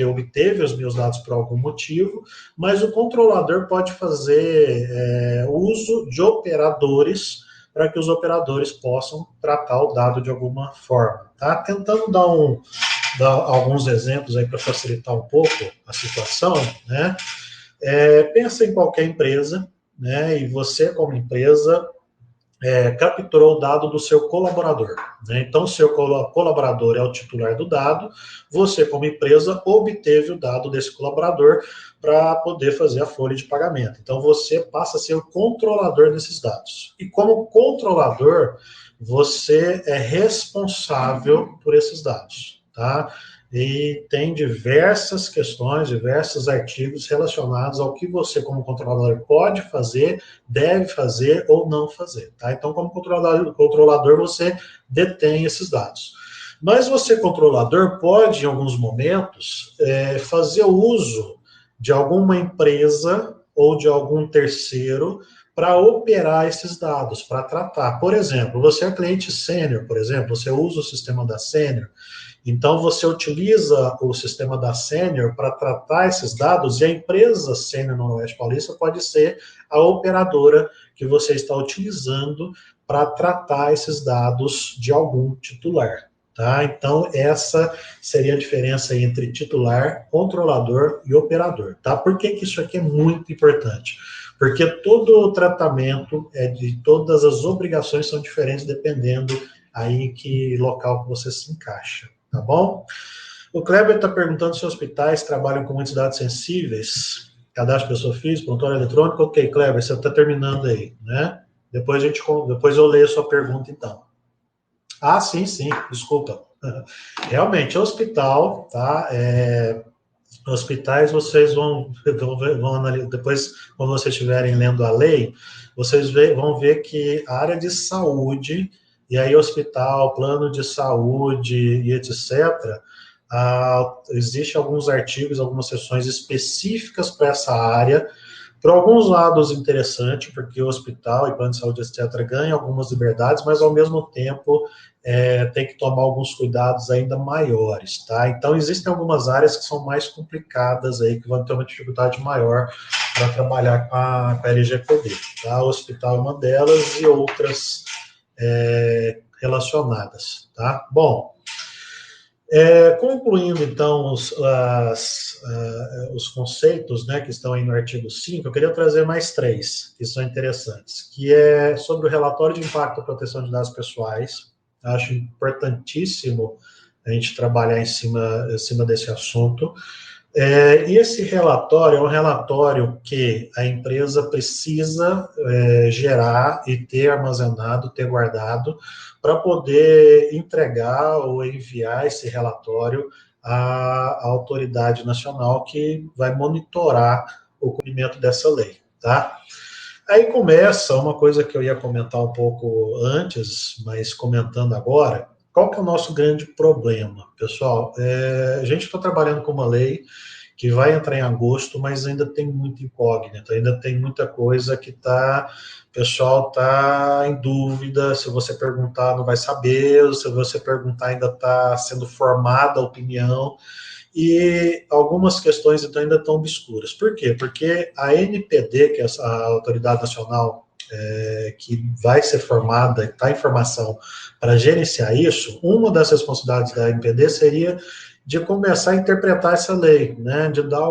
obteve os meus dados por algum motivo, mas o controlador pode fazer uso de operadores para que os operadores possam tratar o dado de alguma forma. Tá? Tentando dar alguns exemplos aí para facilitar um pouco a situação, né? Pensa em qualquer empresa, né? E você, como empresa, capturou o dado do seu colaborador, né? Então, o seu colaborador é o titular do dado, você, como empresa, obteve o dado desse colaborador para poder fazer a folha de pagamento. Então, você passa a ser o controlador desses dados. E como controlador, você é responsável por esses dados, tá? E tem diversas questões, diversos artigos relacionados ao que você, como controlador, pode fazer, deve fazer ou não fazer. Tá? Então, como controlador, você detém esses dados. Mas você, controlador, pode, em alguns momentos, fazer uso de alguma empresa ou de algum terceiro para operar esses dados, para tratar. Por exemplo, você é cliente sênior, por exemplo, você usa o sistema da sênior, então, você utiliza o sistema da Sênior para tratar esses dados e a empresa Sênior no Oeste Paulista pode ser a operadora que você está utilizando para tratar esses dados de algum titular. Tá? Então, essa seria a diferença entre titular, controlador e operador. Tá? Por que isso aqui é muito importante? Porque todo o tratamento de todas as obrigações são diferentes dependendo aí em que local que você se encaixa. Tá bom? O Kleber está perguntando se hospitais trabalham com muitos dados sensíveis, cadastro de pessoa física, prontuário eletrônico. Ok, Kleber, você está terminando aí, né? Depois eu leio a sua pergunta, então. Ah, sim, desculpa. Realmente, hospital, tá? Hospitais, vocês vão analisar, depois, quando vocês estiverem lendo a lei, vocês vão ver que a área de saúde, e aí hospital, plano de saúde e etc., existe alguns artigos, algumas seções específicas para essa área. Por alguns lados, interessante, porque o hospital e plano de saúde, etc., ganham algumas liberdades, mas, ao mesmo tempo, tem que tomar alguns cuidados ainda maiores, tá? Então, existem algumas áreas que são mais complicadas aí, que vão ter uma dificuldade maior para trabalhar com a LGPD, tá? O hospital é uma delas e outras relacionadas, tá? Bom, concluindo, então, os conceitos, né, que estão aí no artigo 5, eu queria trazer mais 3, que são interessantes, que é sobre o relatório de impacto da proteção de dados pessoais. Acho importantíssimo a gente trabalhar em cima desse assunto. E esse relatório é um relatório que a empresa precisa gerar e ter armazenado, ter guardado, para poder entregar ou enviar esse relatório à autoridade nacional que vai monitorar o cumprimento dessa lei, tá? Aí começa uma coisa que eu ia comentar um pouco antes, mas comentando agora. Qual que é o nosso grande problema, pessoal? A gente está trabalhando com uma lei que vai entrar em agosto, mas ainda tem muita incógnita, ainda tem muita coisa que o pessoal está em dúvida, se você perguntar não vai saber, se você perguntar ainda está sendo formada a opinião, e algumas questões então ainda estão obscuras. Por quê? Porque a NPD, que é a Autoridade Nacional que vai ser formada, está em formação para gerenciar isso, uma das responsabilidades da NPD seria de começar a interpretar essa lei, né, de dar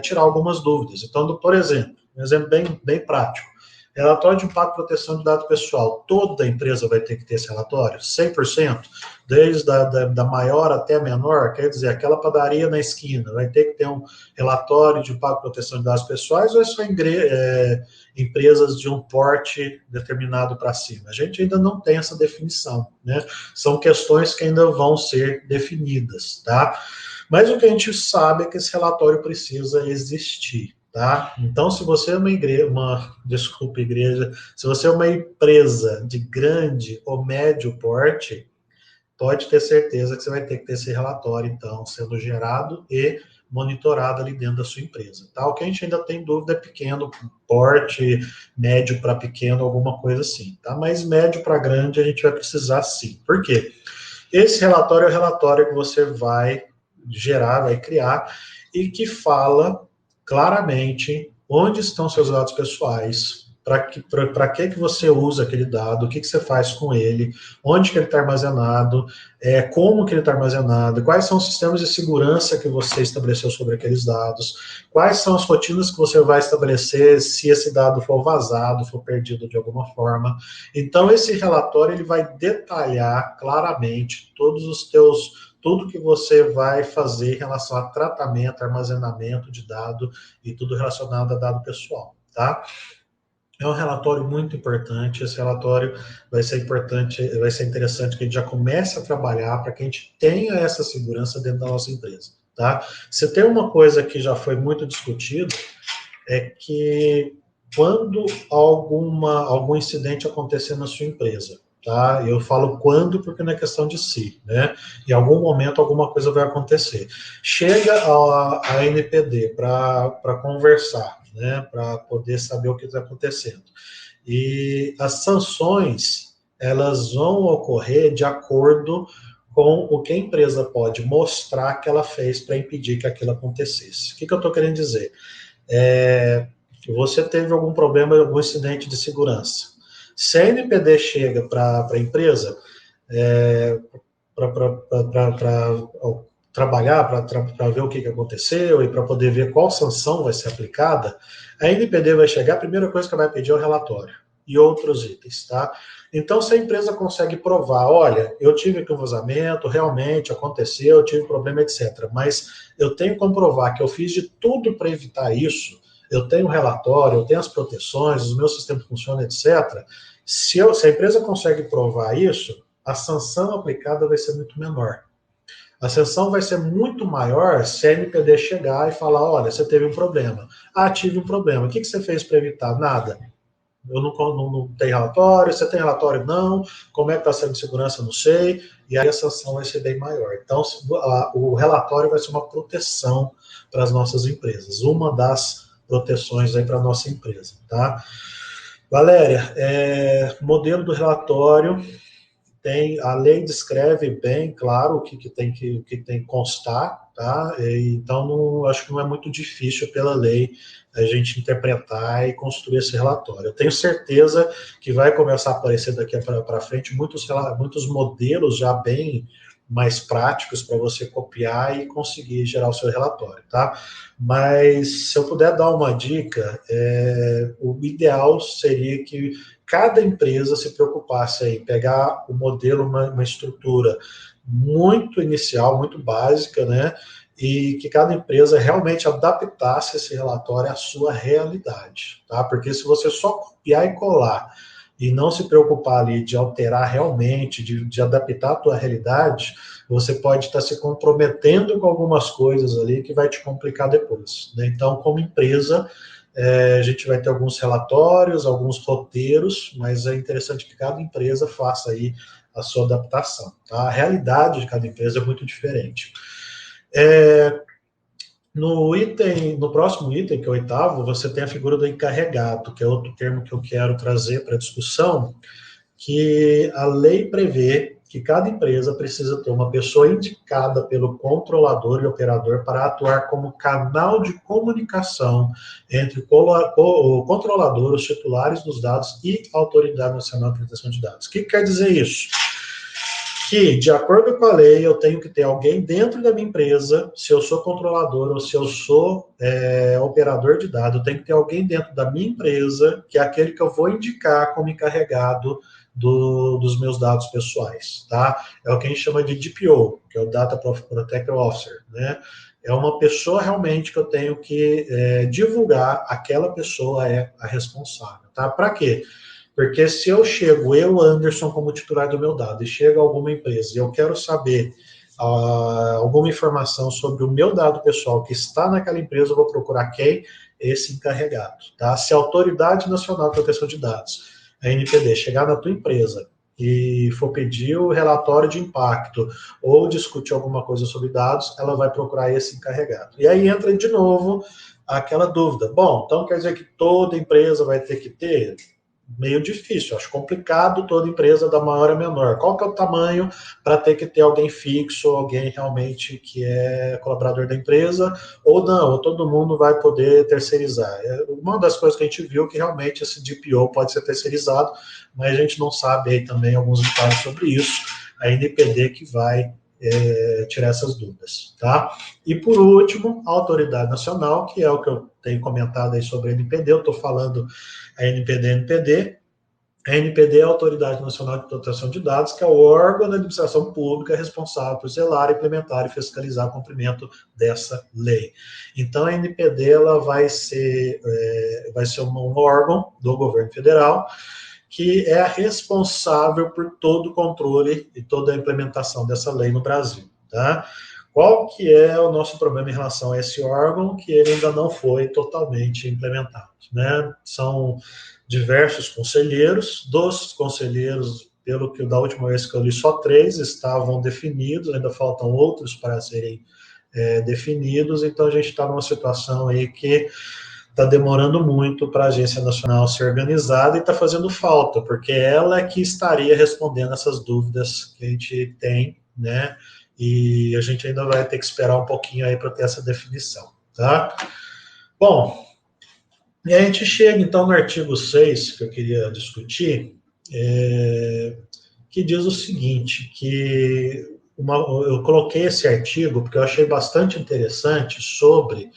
tirar algumas dúvidas. Então, por exemplo, um exemplo bem prático, relatório de impacto e proteção de dado pessoal, toda empresa vai ter que ter esse relatório, 100%, desde da maior até a menor, quer dizer, aquela padaria na esquina, vai ter que ter um relatório de impacto e proteção de dados pessoais, ou é só empresas de um porte determinado para cima? A gente ainda não tem essa definição, né? São questões que ainda vão ser definidas, tá? Mas o que a gente sabe é que esse relatório precisa existir. tá? Então, se você é se você é uma empresa de grande ou médio porte, pode ter certeza que você vai ter que ter esse relatório, então, sendo gerado e monitorado ali dentro da sua empresa. Tá? O que a gente ainda tem dúvida é pequeno, porte, médio para pequeno, alguma coisa assim. Tá? Mas médio para grande a gente vai precisar sim. Por quê? Esse relatório é o relatório que você vai gerar, vai criar, e que fala claramente onde estão seus dados pessoais, que você usa aquele dado, o que você faz com ele, onde que ele está armazenado, como que ele está armazenado, quais são os sistemas de segurança que você estabeleceu sobre aqueles dados, quais são as rotinas que você vai estabelecer se esse dado for vazado, for perdido de alguma forma. Então, esse relatório ele vai detalhar claramente tudo que você vai fazer em relação a tratamento, armazenamento de dado e tudo relacionado a dado pessoal, tá? É um relatório muito importante. Esse relatório vai ser importante, vai ser interessante que a gente já comece a trabalhar para que a gente tenha essa segurança dentro da nossa empresa, tá? Se tem uma coisa que já foi muito discutido é que quando algum incidente acontecer na sua empresa, tá? Eu falo quando porque não é questão de si, né? Em algum momento alguma coisa vai acontecer. Chega a NPD para conversar, né? Para poder saber o que está acontecendo. E as sanções, elas vão ocorrer de acordo com o que a empresa pode mostrar que ela fez para impedir que aquilo acontecesse. O que eu estou querendo dizer? Você teve algum problema, algum incidente de segurança. Se a NPD chega para a empresa para trabalhar, para ver o que aconteceu e para poder ver qual sanção vai ser aplicada, a NPD vai chegar, a primeira coisa que ela vai pedir é o relatório e outros itens, tá? Então, se a empresa consegue provar, olha, eu tive aqui um vazamento, realmente aconteceu, eu tive problema, etc., mas eu tenho como provar que eu fiz de tudo para evitar isso, eu tenho relatório, eu tenho as proteções, os meus sistemas funcionam, etc., se a empresa consegue provar isso, a sanção aplicada vai ser muito menor. A sanção vai ser muito maior se a NPD chegar e falar, olha, você teve um problema. Ah, tive um problema. O que você fez para evitar? Nada. Eu não tenho relatório, você tem relatório? Não. Como é que está sendo de segurança? Não sei. E aí a sanção vai ser bem maior. Então, o relatório vai ser uma proteção para as nossas empresas. Uma das proteções aí para a nossa empresa, tá? Valéria, modelo do relatório, a lei descreve bem, claro, o que tem que constar, tá? Então, acho que não é muito difícil pela lei a gente interpretar e construir esse relatório. Eu tenho certeza que vai começar a aparecer daqui para frente muitos modelos já bem mais práticos para você copiar e conseguir gerar o seu relatório, tá? Mas se eu puder dar uma dica, o ideal seria que cada empresa se preocupasse em pegar o modelo, uma estrutura muito inicial, muito básica, né? E que cada empresa realmente adaptasse esse relatório à sua realidade, tá? Porque se você só copiar e colar e não se preocupar ali de alterar realmente, de adaptar a tua realidade, você pode estar se comprometendo com algumas coisas ali que vai te complicar depois, né? Então, como empresa, a gente vai ter alguns relatórios, alguns roteiros, mas é interessante que cada empresa faça aí a sua adaptação, tá? A realidade de cada empresa é muito diferente. No próximo item, que é o oitavo, você tem a figura do encarregado, que é outro termo que eu quero trazer para a discussão, que a lei prevê que cada empresa precisa ter uma pessoa indicada pelo controlador e operador para atuar como canal de comunicação entre o controlador, os titulares dos dados e a Autoridade Nacional de Proteção de Dados. O que quer dizer isso? Que, de acordo com a lei, eu tenho que ter alguém dentro da minha empresa, se eu sou controlador ou se eu sou operador de dados, eu tenho que ter alguém dentro da minha empresa, que é aquele que eu vou indicar como encarregado dos meus dados pessoais, tá? É o que a gente chama de DPO, que é o Data Protection Officer, né? É uma pessoa realmente que eu tenho que divulgar, aquela pessoa é a responsável, tá? Para quê? Porque se eu, Anderson, como titular do meu dado, e chega alguma empresa e eu quero saber o alguma informação sobre o meu dado pessoal que está naquela empresa, eu vou procurar quem? Esse encarregado, tá? Se a Autoridade Nacional de Proteção de Dados, a ANPD, chegar na tua empresa e for pedir o relatório de impacto ou discutir alguma coisa sobre dados, ela vai procurar esse encarregado. E aí entra de novo aquela dúvida. Bom, então quer dizer que toda empresa vai ter que ter? Meio difícil, acho complicado toda empresa da maior a menor. Qual que é o tamanho para ter que ter alguém fixo, alguém realmente que é colaborador da empresa, ou não, ou todo mundo vai poder terceirizar. Uma das coisas que a gente viu é que realmente esse DPO pode ser terceirizado, mas a gente não sabe aí também alguns detalhes sobre isso. A NPD que vai tirar essas dúvidas, tá? E por último, a Autoridade Nacional, que é o que eu tenho comentado aí sobre a NPD, eu estou falando a NPD. A NPD é a Autoridade Nacional de Proteção de Dados, que é o órgão da administração pública responsável por zelar, implementar e fiscalizar o cumprimento dessa lei. Então, a NPD ela vai ser um órgão do governo federal que é a responsável por todo o controle e toda a implementação dessa lei no Brasil, tá? Qual que é o nosso problema em relação a esse órgão? Que ele ainda não foi totalmente implementado, né? São diversos conselheiros, dos conselheiros, pelo que da última vez que eu li, só 3 estavam definidos, ainda faltam outros para serem definidos, então a gente está numa situação aí que está demorando muito para a Agência Nacional ser organizada e está fazendo falta, porque ela é que estaria respondendo essas dúvidas que a gente tem, né? E a gente ainda vai ter que esperar um pouquinho aí para ter essa definição, tá? Bom, e a gente chega então no artigo 6, que eu queria discutir, que diz o seguinte, que eu coloquei esse artigo porque eu achei bastante interessante sobre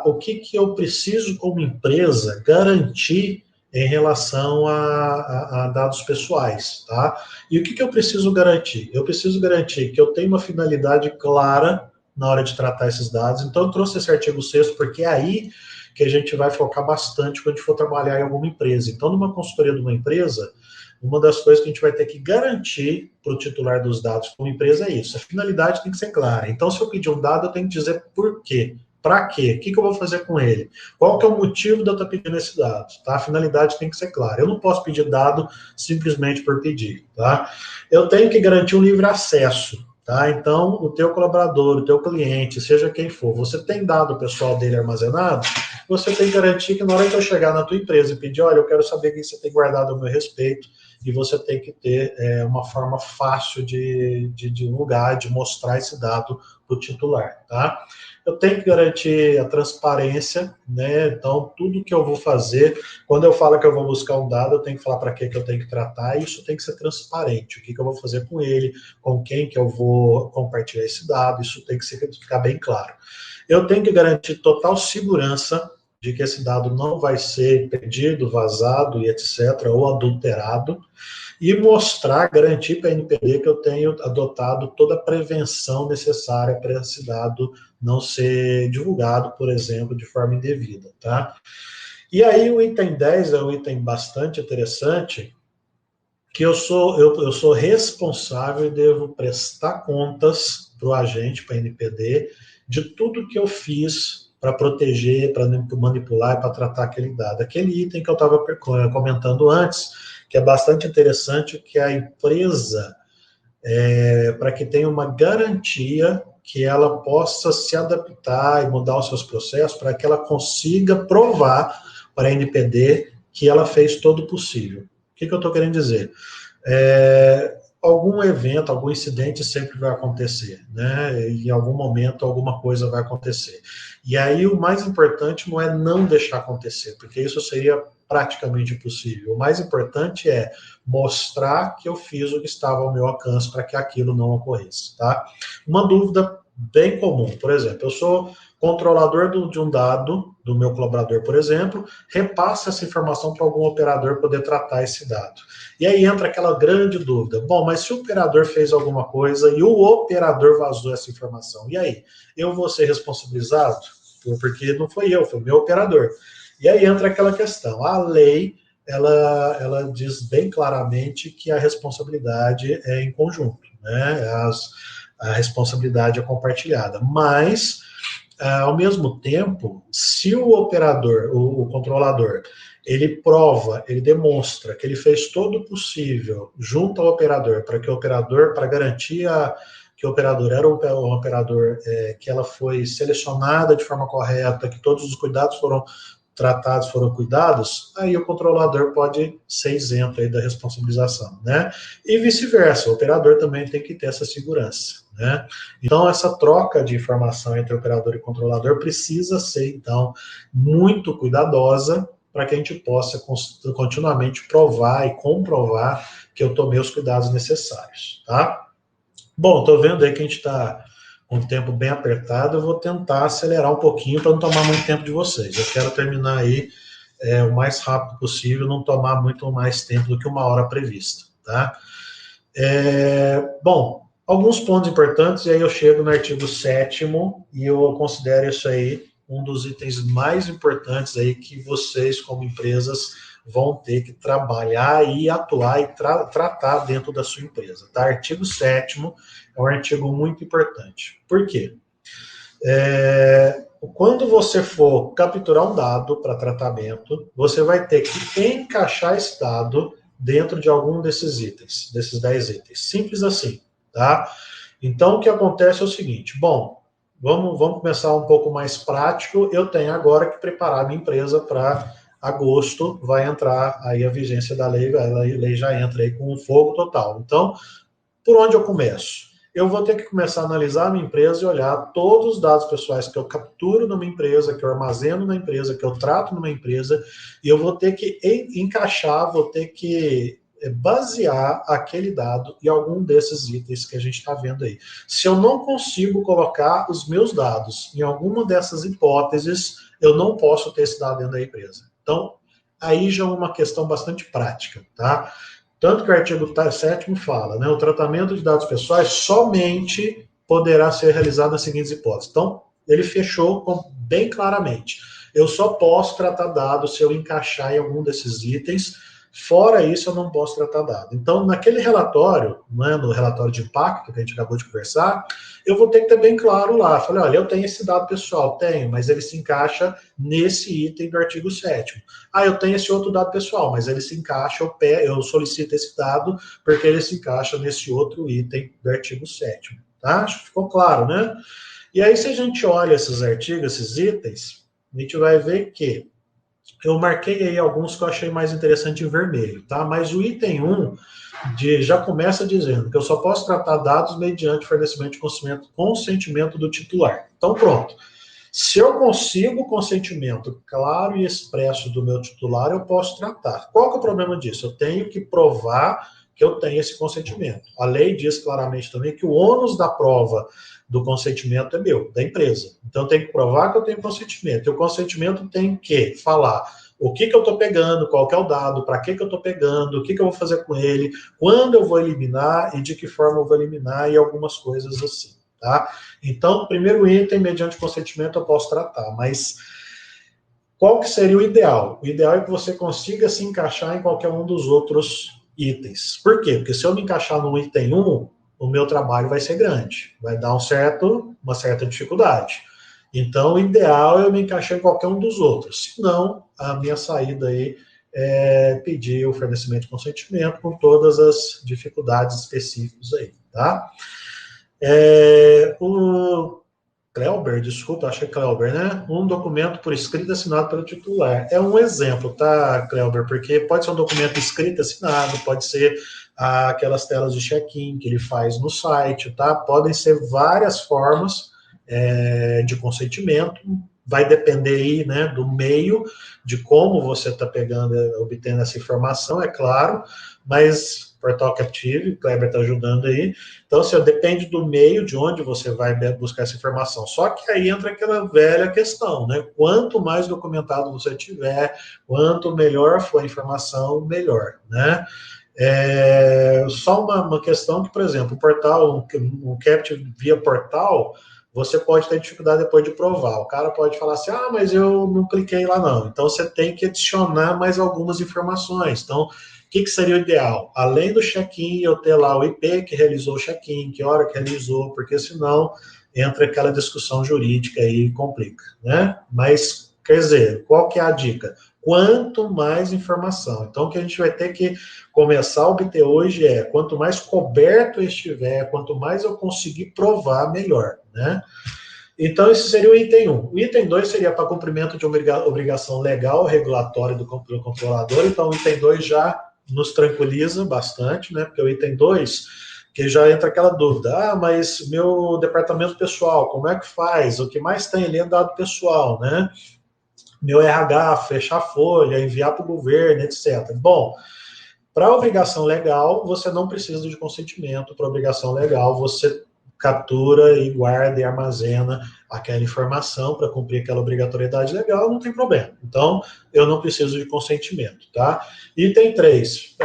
o que eu preciso como empresa garantir em relação a dados pessoais, tá? E o que eu preciso garantir? Eu preciso garantir que eu tenho uma finalidade clara na hora de tratar esses dados. Então, eu trouxe esse artigo 6 porque é aí que a gente vai focar bastante quando a gente for trabalhar em alguma empresa. Então, numa consultoria de uma empresa, uma das coisas que a gente vai ter que garantir para o titular dos dados como empresa é isso. A finalidade tem que ser clara. Então, se eu pedir um dado, eu tenho que dizer por quê. Para quê? O que eu vou fazer com ele? Qual que é o motivo de eu estar pedindo esse dado? Tá? A finalidade tem que ser clara. Eu não posso pedir dado simplesmente por pedir. Tá? Eu tenho que garantir um livre acesso. Tá? Então, o teu colaborador, o teu cliente, seja quem for, você tem dado pessoal dele armazenado, você tem que garantir que na hora que eu chegar na tua empresa e pedir, olha, eu quero saber o que você tem guardado a meu respeito, e você tem que ter uma forma fácil de divulgar, de mostrar esse dado para o titular, tá? Eu tenho que garantir a transparência, né? Então, tudo que eu vou fazer, quando eu falo que eu vou buscar um dado, eu tenho que falar para que eu tenho que tratar, e isso tem que ser transparente. O que eu vou fazer com ele, com quem que eu vou compartilhar esse dado, isso tem que ficar bem claro. Eu tenho que garantir total segurança de que esse dado não vai ser perdido, vazado e etc., ou adulterado, e mostrar, garantir para a NPD que eu tenho adotado toda a prevenção necessária para esse dado não ser divulgado, por exemplo, de forma indevida, tá? E aí o item 10 é um item bastante interessante, que eu sou responsável e devo prestar contas para o agente, para a NPD, de tudo que eu fiz para proteger, para manipular e para tratar aquele dado. Aquele item que eu estava comentando antes, que é bastante interessante, que a empresa, para que tenha uma garantia que ela possa se adaptar e mudar os seus processos, para que ela consiga provar para a NPD que ela fez todo o possível. O que eu estou querendo dizer? Algum evento, algum incidente sempre vai acontecer, né? Em algum momento, alguma coisa vai acontecer. E aí, o mais importante não é não deixar acontecer, porque isso seria praticamente impossível. O mais importante é mostrar que eu fiz o que estava ao meu alcance para que aquilo não ocorresse, tá? Uma dúvida bem comum, por exemplo, eu sou controlador de um dado do meu colaborador, por exemplo, repassa essa informação para algum operador poder tratar esse dado. E aí entra aquela grande dúvida. Bom, mas se o operador fez alguma coisa e o operador vazou essa informação, e aí? Eu vou ser responsabilizado? Porque não foi eu, foi o meu operador. E aí entra aquela questão. A lei, ela diz bem claramente que a responsabilidade é em conjunto, né? a responsabilidade é compartilhada. Mas, ao mesmo tempo, se o operador, o controlador, ele prova, ele demonstra que ele fez todo o possível junto ao operador, para que o operador, para garantir que o operador era um operador que ela foi selecionada de forma correta, que todos os cuidados foram tratados, foram cuidados, aí o controlador pode ser isento aí da responsabilização, né? E vice-versa, o operador também tem que ter essa segurança, né? Então, essa troca de informação entre operador e controlador precisa ser, então, muito cuidadosa para que a gente possa continuamente provar e comprovar que eu tomei os cuidados necessários, tá? Bom, estou vendo aí que a gente está com o tempo bem apertado, eu vou tentar acelerar um pouquinho para não tomar muito tempo de vocês. Eu quero terminar aí o mais rápido possível, não tomar muito mais tempo do que 1 hora prevista, tá? Bom, alguns pontos importantes, e aí eu chego no artigo 7º, e eu considero isso aí um dos itens mais importantes aí que vocês, como empresas, vão ter que trabalhar e atuar e tratar dentro da sua empresa, tá? Artigo 7º é um artigo muito importante. Por quê? Quando você for capturar um dado para tratamento, você vai ter que encaixar esse dado dentro de algum desses itens, desses 10 itens. Simples assim, tá? Então, o que acontece é o seguinte, bom, vamos começar um pouco mais prático, eu tenho agora que preparar a minha empresa para agosto, vai entrar aí a vigência da lei, a lei já entra aí com fogo total. Então, por onde eu começo? Eu vou ter que começar a analisar a minha empresa e olhar todos os dados pessoais que eu capturo numa empresa, que eu armazeno na empresa, que eu trato numa empresa, e eu vou ter que encaixar, vou ter que basear aquele dado em algum desses itens que a gente está vendo aí. Se eu não consigo colocar os meus dados em alguma dessas hipóteses, eu não posso ter esse dado dentro da empresa. Então, aí já é uma questão bastante prática, tá? Tanto que o artigo 7º fala, né, o tratamento de dados pessoais somente poderá ser realizado nas seguintes hipóteses. Então, ele fechou bem claramente. Eu só posso tratar dados se eu encaixar em algum desses itens, fora isso eu não posso tratar dado. Então, naquele relatório, né, no relatório de impacto que a gente acabou de conversar, eu vou ter que ter bem claro lá. Falei, olha, eu tenho esse dado pessoal, tenho, mas ele se encaixa nesse item do artigo 7º. Ah, eu tenho esse outro dado pessoal, mas ele se encaixa, eu solicito esse dado porque ele se encaixa nesse outro item do artigo 7º. Tá? Acho que ficou claro, né? E aí, se a gente olha esses artigos, esses itens, a gente vai ver que eu marquei aí alguns que eu achei mais interessante em vermelho, tá? Mas o item 1 já começa dizendo que eu só posso tratar dados mediante fornecimento de consentimento do titular. Então, pronto. Se eu consigo o consentimento claro e expresso do meu titular, eu posso tratar. Qual que é o problema disso? Eu tenho que provar que eu tenho esse consentimento. A lei diz claramente também que o ônus da prova do consentimento é meu, da empresa. Então, eu tenho que provar que eu tenho consentimento. E o consentimento tem que falar o que eu estou pegando, qual que é o dado, para que eu estou pegando, o que eu vou fazer com ele, quando eu vou eliminar e de que forma eu vou eliminar e algumas coisas assim, tá? Então, primeiro item, mediante consentimento, eu posso tratar, mas qual que seria o ideal? O ideal é que você consiga se encaixar em qualquer um dos outros itens. Por quê? Porque se eu me encaixar no item 1, o meu trabalho vai ser grande, vai dar uma certa dificuldade. Então, o ideal é eu me encaixar em qualquer um dos outros. Se não, a minha saída aí é pedir o fornecimento de consentimento com todas as dificuldades específicas aí, tá? O Cleuber, desculpa, acho que é Cleuber, né? Um documento por escrito assinado pelo titular. É um exemplo, tá, Cleuber? Porque pode ser um documento escrito assinado, pode ser aquelas telas de check-in que ele faz no site, tá? Podem ser várias formas de consentimento, vai depender aí, né, do meio, de como você está obtendo essa informação, é claro, mas Portal Captive, o Kleber está ajudando aí. Então, assim, depende do meio de onde você vai buscar essa informação. Só que aí entra aquela velha questão, né? Quanto mais documentado você tiver, quanto melhor for a informação, melhor, né? Só uma questão que, por exemplo, o portal, um Captive via portal, você pode ter dificuldade depois de provar. O cara pode falar assim, ah, mas eu não cliquei lá não. Então, você tem que adicionar mais algumas informações. Então, o que seria o ideal? Além do check-in, eu ter lá o IP que realizou o check-in, que hora que realizou, porque senão entra aquela discussão jurídica aí e complica, né? Mas, quer dizer, qual que é a dica? Quanto mais informação. Então, o que a gente vai ter que começar a obter hoje é, quanto mais coberto eu estiver, quanto mais eu conseguir provar, melhor, né? Então, esse seria o item 1. O item 2 seria para cumprimento de obrigação legal regulatória do controlador. Então, o item 2 já nos tranquiliza bastante, né? Porque o item 2, que já entra aquela dúvida, ah, mas meu departamento pessoal, como é que faz? O que mais tem ali é dado pessoal, né? Meu RH, fechar a folha, enviar para o governo, etc. Bom, para obrigação legal, você não precisa de consentimento. Para obrigação legal, você captura e guarda e armazena aquela informação para cumprir aquela obrigatoriedade legal, não tem problema. Então, eu não preciso de consentimento, tá? Item 3,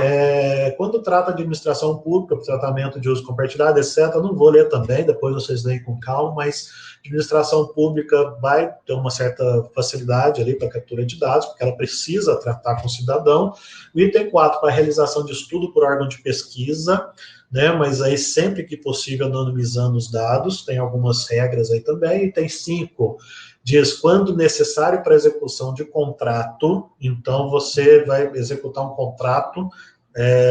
quando trata de administração pública, tratamento de uso compartilhado, etc., não vou ler também, depois vocês leem com calma, mas administração pública vai ter uma certa facilidade ali para captura de dados, porque ela precisa tratar com o cidadão. O item 4, para realização de estudo por órgão de pesquisa, né, mas aí sempre que possível anonimizando os dados, tem algumas regras aí também. Item 5 diz quando necessário para execução de contrato, então você vai executar um contrato,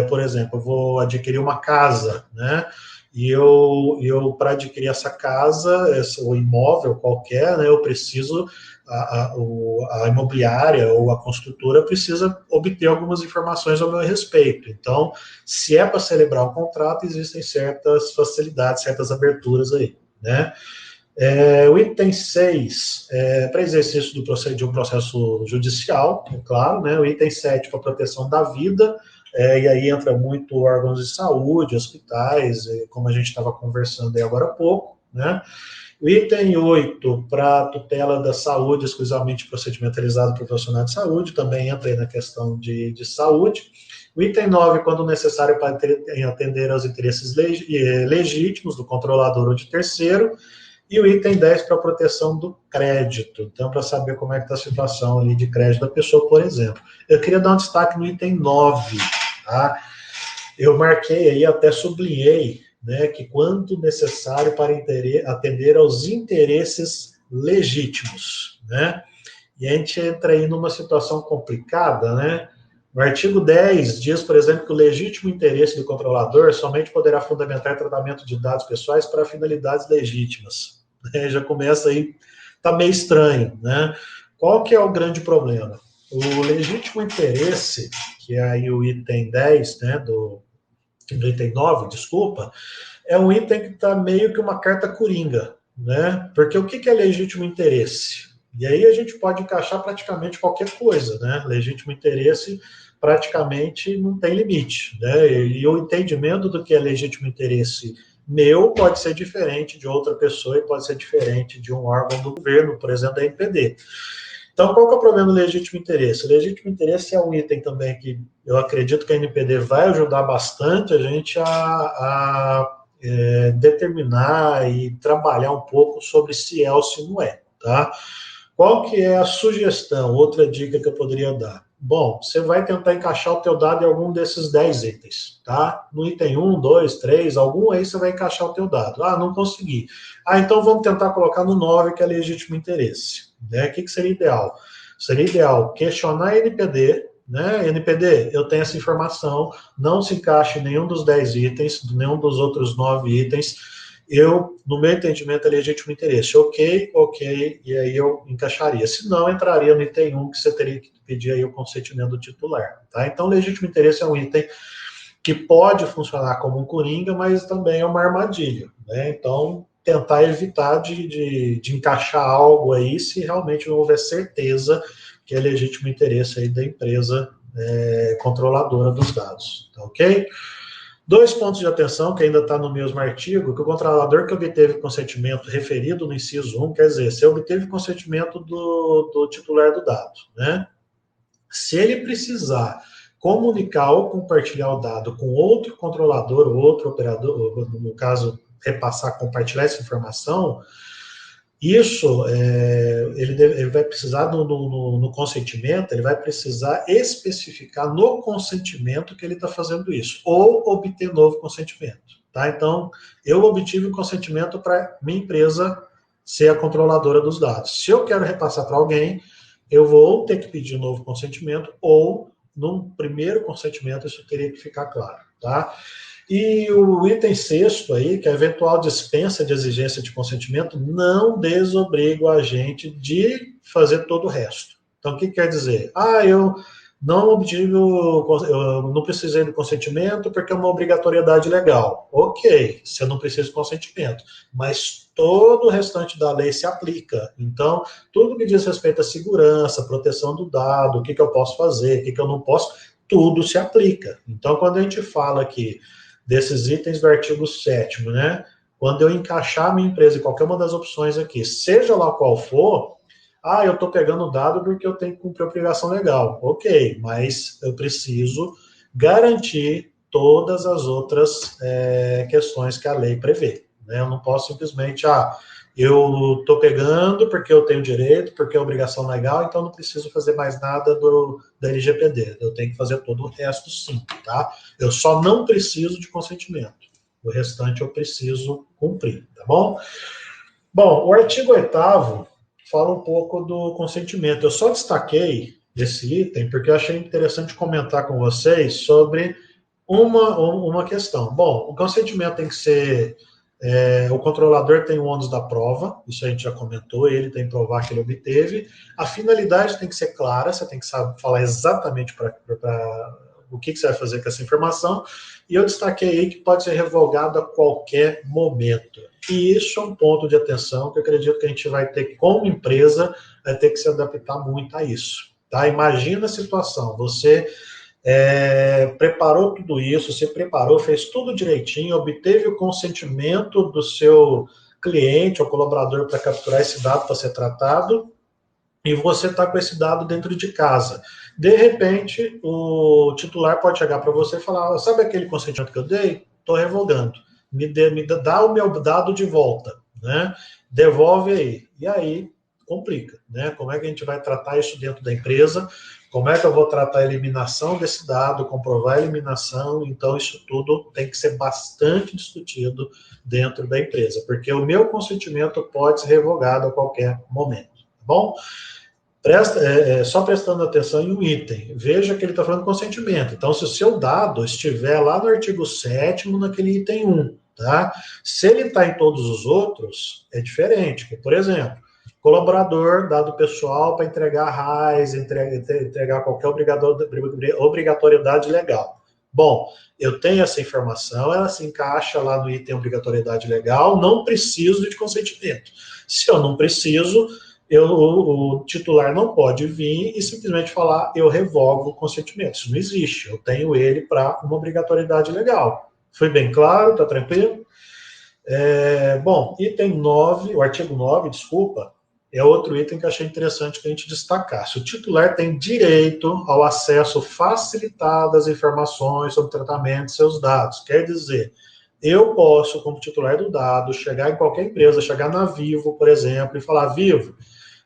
por exemplo, eu vou adquirir uma casa, né, e eu para adquirir essa casa, o imóvel qualquer, né, eu preciso, a imobiliária ou a construtora precisa obter algumas informações ao meu respeito. Então, se é para celebrar um contrato, existem certas facilidades, certas aberturas aí, né? O item 6, para exercício de um processo judicial, é claro, né? O item 7, para proteção da vida, e aí entra muito órgãos de saúde, hospitais, como a gente estava conversando aí agora há pouco, né? O item 8, para tutela da saúde, exclusivamente procedimentalizado por profissional de saúde, também entra aí na questão de saúde. O item 9, quando necessário para atender aos interesses legítimos do controlador ou de terceiro. E o item 10 para proteção do crédito. Então, para saber como é que está a situação ali de crédito da pessoa, por exemplo. Eu queria dar um destaque no item 9, tá? Eu marquei aí, até sublinhei, né, que quando necessário para atender aos interesses legítimos, né? E a gente entra aí numa situação complicada, né? O artigo 10 diz, por exemplo, que o legítimo interesse do controlador somente poderá fundamentar tratamento de dados pessoais para finalidades legítimas. Já começa aí, tá meio estranho, né? Qual que é o grande problema? O legítimo interesse, que é aí o item 10, né, do item 9, desculpa, é um item que está meio que uma carta coringa, né? Porque o que é legítimo interesse? E aí a gente pode encaixar praticamente qualquer coisa, né? Legítimo interesse praticamente não tem limite, né? E o entendimento do que é legítimo interesse meu pode ser diferente de outra pessoa e pode ser diferente de um órgão do governo, por exemplo, da NPD. Então, qual que é o problema do legítimo interesse? O legítimo interesse é um item também que eu acredito que a NPD vai ajudar bastante a gente a determinar e trabalhar um pouco sobre se é ou se não é, tá? Qual que é a sugestão? Outra dica que eu poderia dar. Bom, você vai tentar encaixar o teu dado em algum desses 10 itens, tá? No item 1, 2, 3, algum aí você vai encaixar o teu dado. Ah, não consegui. Ah, então vamos tentar colocar no 9, que é legítimo interesse. Né? O que seria ideal? Seria ideal questionar a NPD, né? NPD, eu tenho essa informação, não se encaixa em nenhum dos 10 itens, nenhum dos outros 9 itens, no meu entendimento, é legítimo interesse. Ok, e aí eu encaixaria. Se não, entraria no item 1, que você teria que pedir aí o consentimento do titular. Tá? Então, legítimo interesse é um item que pode funcionar como um coringa, mas também é uma armadilha. Né? Então, tentar evitar de encaixar algo aí se realmente não houver certeza que é legítimo interesse aí da empresa controladora dos dados. Tá ok? 2 pontos de atenção, que ainda está no mesmo artigo, que o controlador que obteve consentimento referido no inciso 1, quer dizer, se obteve consentimento do titular do dado, né? Se ele precisar comunicar ou compartilhar o dado com outro controlador, ou outro operador, no caso, repassar, compartilhar essa informação, Isso, ele vai precisar, no consentimento, ele vai precisar especificar no consentimento que ele está fazendo isso, ou obter novo consentimento. Tá? Então, eu obtive um consentimento para minha empresa ser a controladora dos dados. Se eu quero repassar para alguém, eu vou ou ter que pedir um novo consentimento, ou, num primeiro consentimento, isso teria que ficar claro. Tá? E o item sexto aí, que é a eventual dispensa de exigência de consentimento, não desobriga o agente de fazer todo o resto. Então, o que quer dizer? Eu não obtive, eu não precisei do consentimento porque é uma obrigatoriedade legal. Ok, você não precisa de consentimento, mas todo o restante da lei se aplica. Então, tudo que diz respeito à segurança, proteção do dado, o que eu posso fazer, o que eu não posso, tudo se aplica. Então, quando a gente fala aqui desses itens do artigo 7º, né? Quando eu encaixar a minha empresa em qualquer uma das opções aqui, seja lá qual for, eu estou pegando dado porque eu tenho que cumprir a obrigação legal. Ok, mas eu preciso garantir todas as outras questões que a lei prevê. Né? Eu não posso simplesmente, eu estou pegando porque eu tenho direito, porque é obrigação legal, então não preciso fazer mais nada da LGPD. Eu tenho que fazer todo o resto sim, tá? Eu só não preciso de consentimento. O restante eu preciso cumprir, tá bom? Bom, o artigo 8º fala um pouco do consentimento. Eu só destaquei esse item porque eu achei interessante comentar com vocês sobre uma questão. Bom, o consentimento tem que ser... o controlador tem o ônus da prova, isso a gente já comentou, ele tem que provar que ele obteve. A finalidade tem que ser clara, você tem que saber falar exatamente para o que você vai fazer com essa informação. E eu destaquei aí que pode ser revogado a qualquer momento. E isso é um ponto de atenção que eu acredito que a gente vai ter, como empresa, vai ter que se adaptar muito a isso. Tá? Imagina a situação, você preparou tudo isso, você preparou, fez tudo direitinho, obteve o consentimento do seu cliente ou colaborador para capturar esse dado para ser tratado, e você está com esse dado dentro de casa. De repente, o titular pode chegar para você e falar, sabe aquele consentimento que eu dei? Estou revogando. Me dá o meu dado de volta, né? Devolve aí. E aí, complica, né? Como é que a gente vai tratar isso dentro da empresa? Como é que eu vou tratar a eliminação desse dado, comprovar a eliminação? Então, isso tudo tem que ser bastante discutido dentro da empresa, porque o meu consentimento pode ser revogado a qualquer momento, tá bom? Só prestando atenção em um item. Veja que ele está falando de consentimento. Então, se o seu dado estiver lá no artigo 7º, naquele item 1, tá? Se ele está em todos os outros, é diferente. Por exemplo, colaborador, dado pessoal para entregar RAIS, entregar qualquer obrigatoriedade legal. Bom, eu tenho essa informação, ela se encaixa lá no item obrigatoriedade legal, não preciso de consentimento. Se eu não preciso, o titular não pode vir e simplesmente falar, eu revogo o consentimento. Isso não existe. Eu tenho ele para uma obrigatoriedade legal. Foi bem claro? Está tranquilo? Bom, item 9, o artigo 9, desculpa, é outro item que eu achei interessante que a gente destacasse. O titular tem direito ao acesso facilitado às informações sobre o tratamento de seus dados. Quer dizer, eu posso, como titular do dado, chegar em qualquer empresa, chegar na Vivo, por exemplo, e falar, Vivo,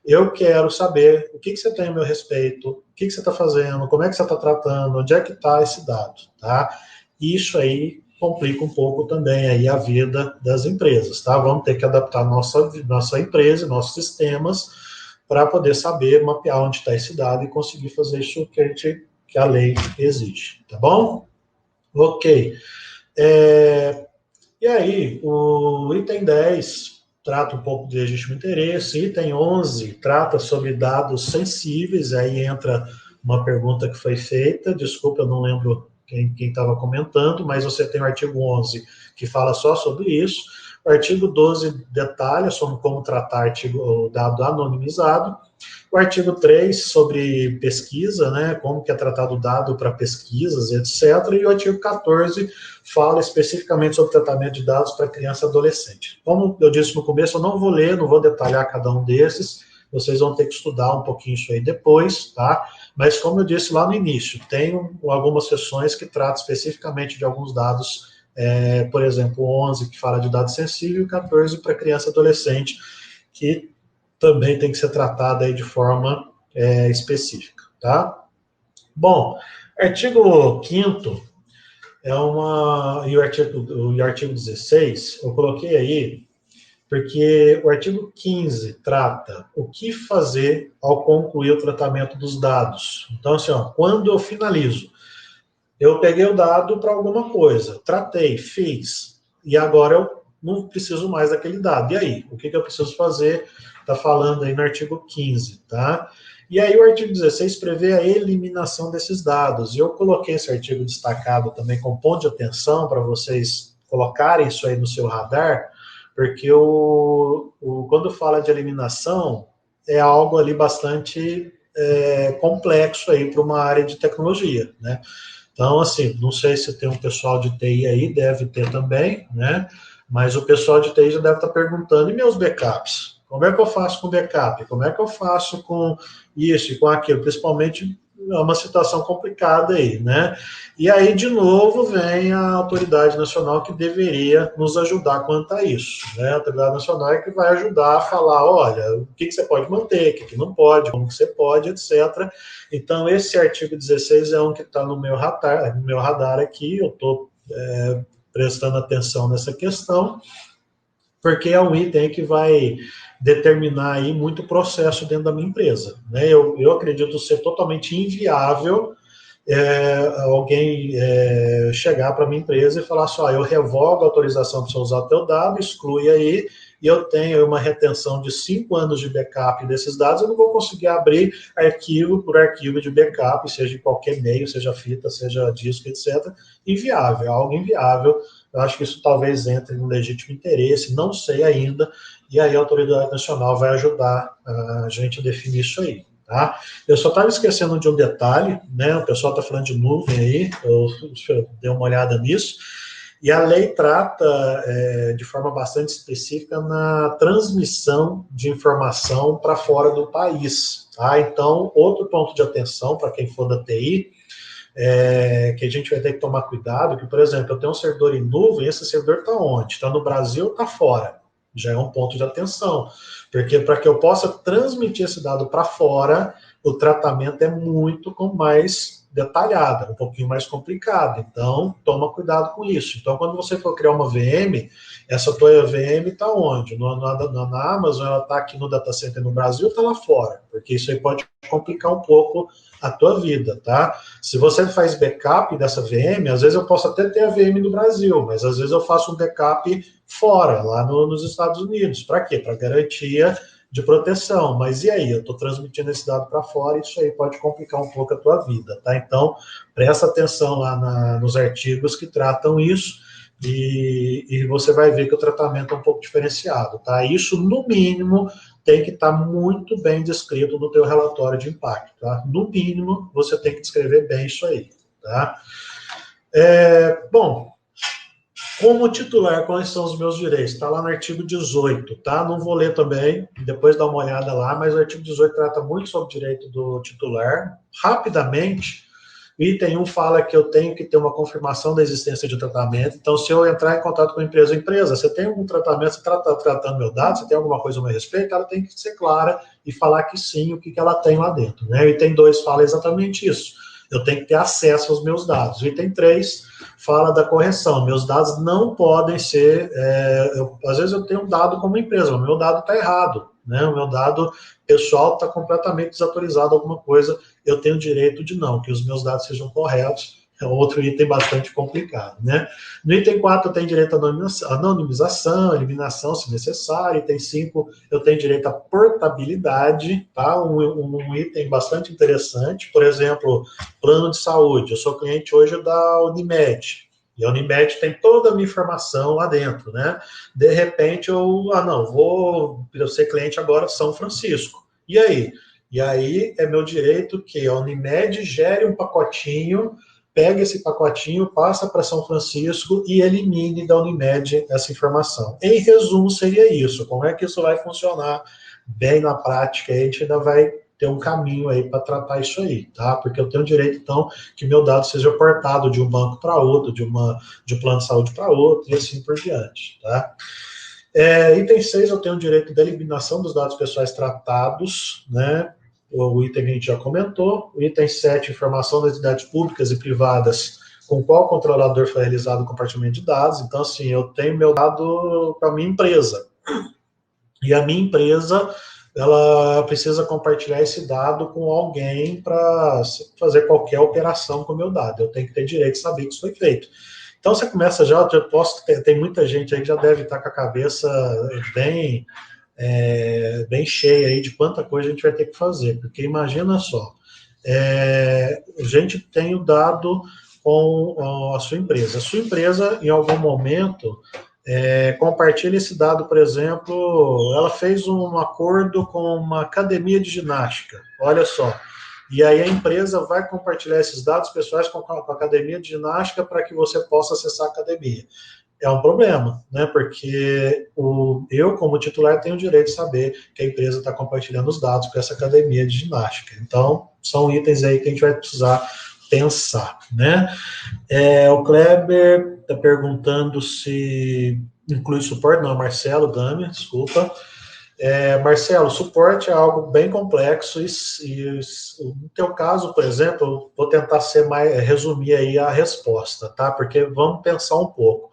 eu quero saber o que você tem a meu respeito, o que você está fazendo, como é que você está tratando, onde é que está esse dado, tá? Isso aí complica um pouco também aí a vida das empresas, tá? Vamos ter que adaptar nossa empresa, nossos sistemas, para poder saber mapear onde está esse dado e conseguir fazer isso que a lei exige, tá bom? Ok. E aí, o item 10 trata um pouco de legítimo interesse, item 11 trata sobre dados sensíveis, aí entra uma pergunta que foi feita, desculpa, eu não lembro quem estava comentando, mas você tem o artigo 11 que fala só sobre isso, o artigo 12 detalha sobre como tratar o dado anonimizado, o artigo 3 sobre pesquisa, né, como que é tratado o dado para pesquisas, etc. E o artigo 14 fala especificamente sobre tratamento de dados para criança e adolescente. Como eu disse no começo, eu não vou ler, não vou detalhar cada um desses, vocês vão ter que estudar um pouquinho isso aí depois, tá? Mas como eu disse lá no início, tem algumas sessões que tratam especificamente de alguns dados, por exemplo, o 11 que fala de dados sensíveis e o 14 para criança e adolescente, que também tem que ser tratada aí de forma específica, tá? Bom, artigo 5º e o artigo 16, eu coloquei aí porque o artigo 15 trata o que fazer ao concluir o tratamento dos dados. Então, assim, ó, quando eu finalizo, eu peguei o dado para alguma coisa, tratei, fiz, e agora eu não preciso mais daquele dado. E aí, o que eu preciso fazer? Está falando aí no artigo 15, tá? E aí o artigo 16 prevê a eliminação desses dados. E eu coloquei esse artigo destacado também com ponto de atenção para vocês colocarem isso aí no seu radar, porque quando fala de eliminação, é algo ali bastante complexo aí para uma área de tecnologia, né? Então, assim, não sei se tem um pessoal de TI aí, deve ter também, né? Mas o pessoal de TI já deve estar perguntando, e meus backups? Como é que eu faço com backup? Como é que eu faço com isso e com aquilo? Principalmente é uma situação complicada aí, né? E aí, de novo, vem a autoridade nacional que deveria nos ajudar quanto a isso, né? A autoridade nacional é que vai ajudar a falar, olha, o que você pode manter, o que não pode, como que você pode, etc. Então, esse artigo 16 é um que está no meu radar aqui, eu estou prestando atenção nessa questão, porque é um item que vai determinar aí muito processo dentro da minha empresa, né? Eu acredito ser totalmente inviável alguém chegar para a minha empresa e falar assim, eu revogo a autorização para você usar o teu dado, exclui aí, e eu tenho uma retenção de 5 anos de backup desses dados, eu não vou conseguir abrir arquivo por arquivo de backup, seja de qualquer meio, seja fita, seja disco, etc. Inviável, algo inviável. Eu acho que isso talvez entre no legítimo interesse, não sei ainda, e aí a autoridade nacional vai ajudar a gente a definir isso aí. Tá? Eu só estava esquecendo de um detalhe, né? O pessoal está falando de nuvem aí, eu dei uma olhada nisso, e a lei trata de forma bastante específica na transmissão de informação para fora do país. Tá? Então, outro ponto de atenção para quem for da TI, que a gente vai ter que tomar cuidado, que, por exemplo, eu tenho um servidor em nuvem, esse servidor está onde? Está no Brasil ou está fora? Já é um ponto de atenção, porque para que eu possa transmitir esse dado para fora, o tratamento é muito mais detalhado, um pouquinho mais complicado. Então, toma cuidado com isso. Então, quando você for criar uma VM, essa tua VM está onde? Na Amazon, ela está aqui no data center no Brasil ou está lá fora? Porque isso aí pode complicar um pouco a tua vida, tá? Se você faz backup dessa VM, às vezes eu posso até ter a VM no Brasil, mas às vezes eu faço um backup fora, lá nos Estados Unidos. Para quê? Para garantia de proteção. Mas e aí? Eu estou transmitindo esse dado para fora, isso aí pode complicar um pouco a tua vida, tá? Então, presta atenção lá nos artigos que tratam isso e você vai ver que o tratamento é um pouco diferenciado, tá? Isso, no mínimo, tem que estar muito bem descrito no teu relatório de impacto, tá? No mínimo, você tem que descrever bem isso aí, tá? Bom, como titular, quais são os meus direitos? Está lá no artigo 18, tá? Não vou ler também, depois dá uma olhada lá, mas o artigo 18 trata muito sobre o direito do titular. Rapidamente, o item 1 fala que eu tenho que ter uma confirmação da existência de tratamento. Então, se eu entrar em contato com a empresa, você tem algum tratamento, você está tratando meu dado, você tem alguma coisa a meu respeito, ela tem que ser clara e falar que sim, o que ela tem lá dentro, né? O item 2 fala exatamente isso. Eu tenho que ter acesso aos meus dados. O item 3 fala da correção. Meus dados não podem ser... às vezes eu tenho um dado como empresa, mas o meu dado está errado, né? O meu dado pessoal está completamente desatualizado, alguma coisa, eu tenho o direito de não, que os meus dados sejam corretos. É outro item bastante complicado, né? No item 4, eu tenho direito à anonimização, eliminação, se necessário. Item 5, eu tenho direito à portabilidade, tá? Um item bastante interessante. Por exemplo, plano de saúde. Eu sou cliente hoje da Unimed. E a Unimed tem toda a minha informação lá dentro, né? De repente, vou ser cliente agora de São Francisco. E aí? E aí é meu direito que a Unimed gere um pacotinho, pega esse pacotinho, passa para São Francisco e elimine da Unimed essa informação. Em resumo, seria isso. Como é que isso vai funcionar bem na prática? A gente ainda vai ter um caminho aí para tratar isso aí, tá? Porque eu tenho o direito, então, que meu dado seja portado de um banco para outro, de um plano de saúde para outro, e assim por diante, tá? Item 6, eu tenho o direito da eliminação dos dados pessoais tratados, né? O item que a gente já comentou. O item 7, informação das entidades públicas e privadas com qual controlador foi realizado o compartilhamento de dados. Então, assim, eu tenho meu dado para a minha empresa. E a minha empresa, ela precisa compartilhar esse dado com alguém para fazer qualquer operação com o meu dado. Eu tenho que ter direito de saber que isso foi feito. Então, você começa já, tem muita gente aí que já deve estar com a cabeça bem, bem cheia aí de quanta coisa a gente vai ter que fazer, porque imagina só, a gente tem o dado com a sua empresa. A sua empresa, em algum momento, compartilha esse dado, por exemplo, ela fez um acordo com uma academia de ginástica, olha só, e aí a empresa vai compartilhar esses dados pessoais com a academia de ginástica para que você possa acessar a academia. É um problema, né? Porque eu, como titular, tenho o direito de saber que a empresa está compartilhando os dados com essa academia de ginástica. Então, são itens aí que a gente vai precisar pensar, né? O Kleber está perguntando se inclui suporte. Não, Marcelo Dami, desculpa. Marcelo, suporte é algo bem complexo e no teu caso, por exemplo, vou tentar resumir aí a resposta, tá? Porque vamos pensar um pouco.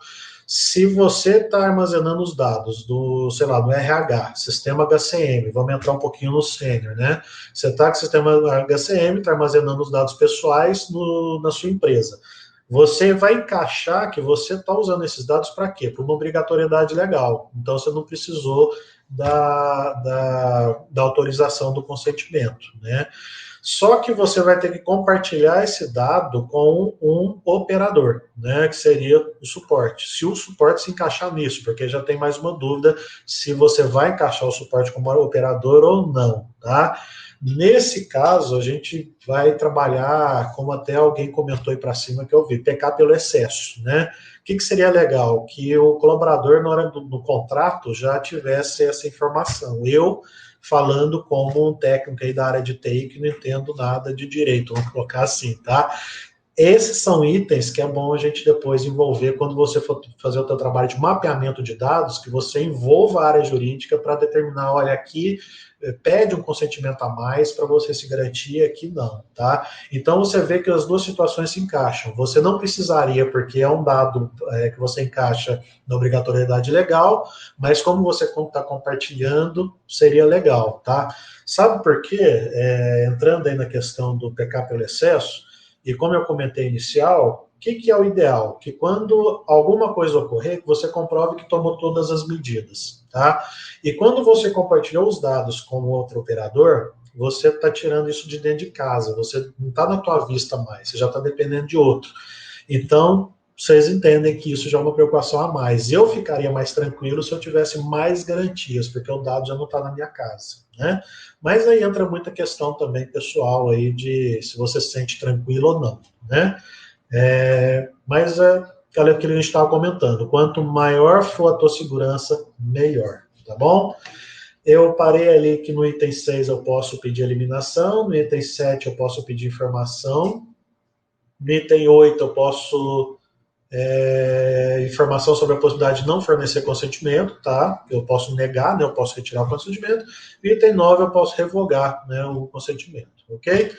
Se você está armazenando os dados do, sei lá, do RH, sistema HCM, vamos entrar um pouquinho no sênior, né? Você está com o sistema HCM, está armazenando os dados pessoais na sua empresa. Você vai encaixar que você está usando esses dados para quê? Para uma obrigatoriedade legal. Então, você não precisou da autorização do consentimento, né? Só que você vai ter que compartilhar esse dado com um operador, né, que seria o suporte. Se o suporte se encaixar nisso, porque já tem mais uma dúvida se você vai encaixar o suporte como operador ou não, tá? Nesse caso, a gente vai trabalhar, como até alguém comentou aí para cima que eu vi, pecar pelo excesso, né? O que seria legal? Que o colaborador, na hora do contrato, já tivesse essa informação. Eu falando como um técnico aí da área de TI que não entendo nada de direito, vamos colocar assim, tá? Esses são itens que é bom a gente depois envolver quando você for fazer o seu trabalho de mapeamento de dados, que você envolva a área jurídica para determinar, olha, aqui pede um consentimento a mais para você se garantir, aqui não, tá? Então você vê que as duas situações se encaixam. Você não precisaria, porque é um dado que você encaixa na obrigatoriedade legal, mas como você está compartilhando, seria legal, tá? Sabe por quê? Entrando aí na questão do pecar pelo excesso, e como eu comentei inicial, o que é o ideal? Que quando alguma coisa ocorrer, você comprove que tomou todas as medidas, tá? E quando você compartilhou os dados com outro operador, você está tirando isso de dentro de casa, você não está na tua vista mais, você já está dependendo de outro. Então, vocês entendem que isso já é uma preocupação a mais. Eu ficaria mais tranquilo se eu tivesse mais garantias, porque o dado já não está na minha casa, né? Mas aí entra muita questão também pessoal aí de se você se sente tranquilo ou não, né? Mas aquilo que a gente estava comentando, quanto maior for a tua segurança, melhor, tá bom? Eu parei ali que no item 6 eu posso pedir eliminação, no item 7 eu posso pedir informação, no item 8 eu posso informação sobre a possibilidade de não fornecer consentimento, tá? Eu posso negar, né? Eu posso retirar o consentimento. E item 9 eu posso revogar, né, o consentimento, ok?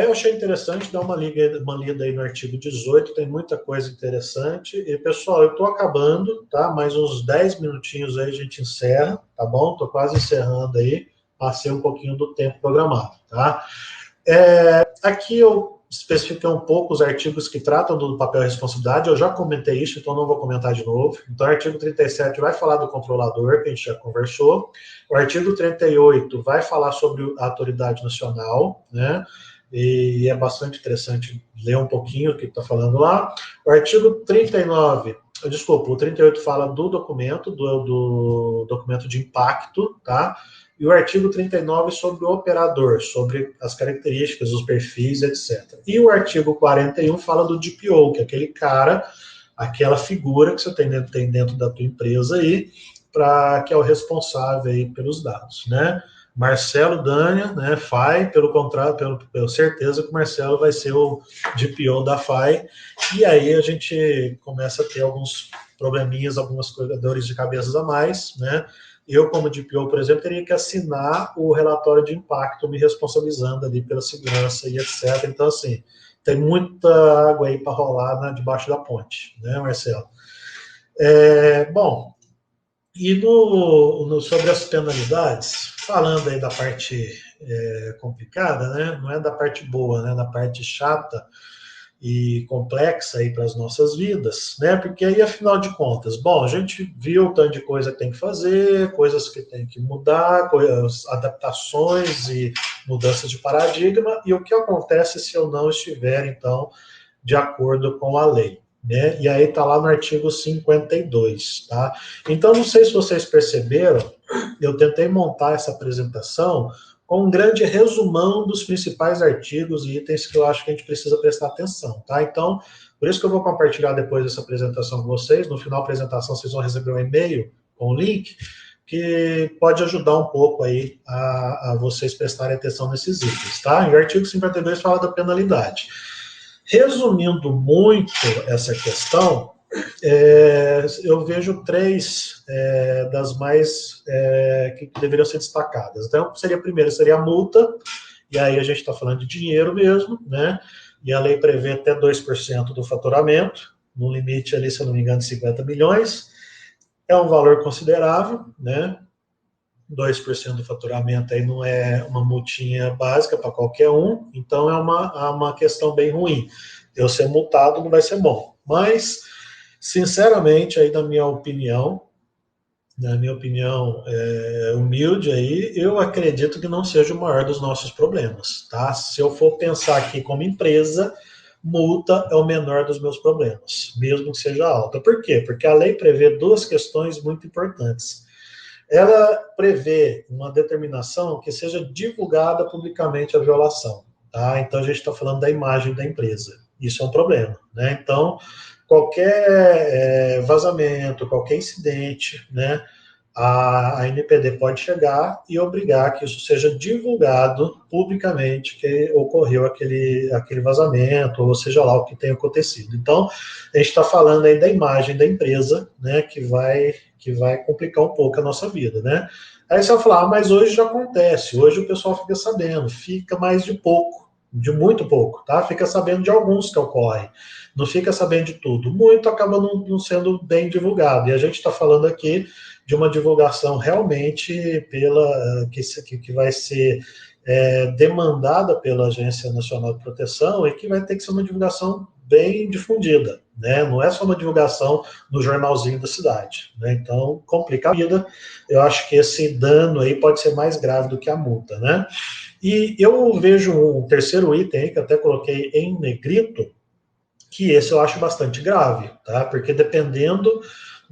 Eu achei interessante dar uma lida aí no artigo 18, tem muita coisa interessante. E, pessoal, eu estou acabando, tá? Mais uns 10 minutinhos aí a gente encerra, tá bom? Estou quase encerrando aí, passei um pouquinho do tempo programado, tá? Aqui eu especifiquei um pouco os artigos que tratam do papel e responsabilidade, eu já comentei isso, então não vou comentar de novo. Então, o artigo 37 vai falar do controlador, que a gente já conversou. O artigo 38 vai falar sobre a autoridade nacional, né? E é bastante interessante ler um pouquinho o que está falando lá. O artigo 39, desculpa, o 38 fala do documento, do documento de impacto, tá? E o artigo 39 sobre o operador, sobre as características, os perfis, etc. E o artigo 41 fala do DPO, que é aquele cara, aquela figura que você tem dentro da tua empresa aí, que é o responsável aí pelos dados, né? Marcelo Dânia, né, FAI, pelo contrário, pelo certeza que o Marcelo vai ser o DPO da FAI, e aí a gente começa a ter alguns probleminhas, algumas dores de cabeça a mais, né? Eu, como DPO, por exemplo, teria que assinar o relatório de impacto, me responsabilizando ali pela segurança e etc. Então, assim, tem muita água aí para rolar debaixo da ponte, né, Marcelo? Bom, e sobre as penalidades, falando aí da parte complicada, né? Não é da parte boa, né? Da parte chata e complexa aí para as nossas vidas, né? Porque aí, afinal de contas, bom, a gente viu o tanto de coisa que tem que fazer, coisas que tem que mudar, adaptações e mudanças de paradigma, e o que acontece se eu não estiver, então, de acordo com a lei. Né? E aí está lá no artigo 52, tá? Então, não sei se vocês perceberam, eu tentei montar essa apresentação com um grande resumão dos principais artigos e itens que eu acho que a gente precisa prestar atenção, tá? Então, por isso que eu vou compartilhar depois essa apresentação com vocês. No final da apresentação, vocês vão receber um e-mail com o link que pode ajudar um pouco aí a vocês prestarem atenção nesses itens, tá? E o artigo 52 fala da penalidade. Resumindo muito essa questão, eu vejo três das mais que deveriam ser destacadas. Então, primeiro seria a multa, e aí a gente está falando de dinheiro mesmo, né? E a lei prevê até 2% do faturamento, no limite ali, se eu não me engano, de 50 milhões. É um valor considerável, né? 2% do faturamento aí não é uma multinha básica para qualquer um, então é uma questão bem ruim. Eu ser multado não vai ser bom. Mas, sinceramente, aí na minha opinião humilde aí, eu acredito que não seja o maior dos nossos problemas, tá? Se eu for pensar aqui como empresa, multa é o menor dos meus problemas, mesmo que seja alta. Por quê? Porque a lei prevê duas questões muito importantes. Ela prevê uma determinação que seja divulgada publicamente a violação, tá? Então a gente está falando da imagem da empresa. Isso é um problema, né? Então qualquer vazamento, qualquer incidente, né? A NPD pode chegar e obrigar que isso seja divulgado publicamente que ocorreu aquele vazamento, ou seja lá o que tenha acontecido. Então, a gente está falando aí da imagem da empresa, né, que vai complicar um pouco a nossa vida, né? Aí você vai falar, mas hoje já acontece, hoje o pessoal fica sabendo, fica mais de pouco, de muito pouco, tá? Fica sabendo de alguns que ocorrem, não fica sabendo de tudo. Muito acaba não sendo bem divulgado, e a gente está falando aqui de uma divulgação realmente que vai ser demandada pela Agência Nacional de Proteção e que vai ter que ser uma divulgação bem difundida, né? Não é só uma divulgação no jornalzinho da cidade, né? Então complica a vida. Eu acho que esse dano aí pode ser mais grave do que a multa, né? E eu vejo um terceiro item aí, que eu até coloquei em negrito, que esse eu acho bastante grave, tá? Porque dependendo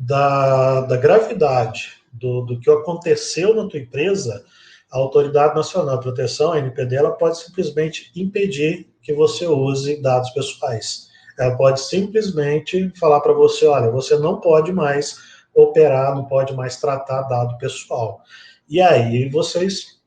da gravidade do que aconteceu na tua empresa, a Autoridade Nacional de Proteção, a NPD, ela pode simplesmente impedir que você use dados pessoais. Ela pode simplesmente falar para você, olha, você não pode mais operar, não pode mais tratar dado pessoal. E aí vocês,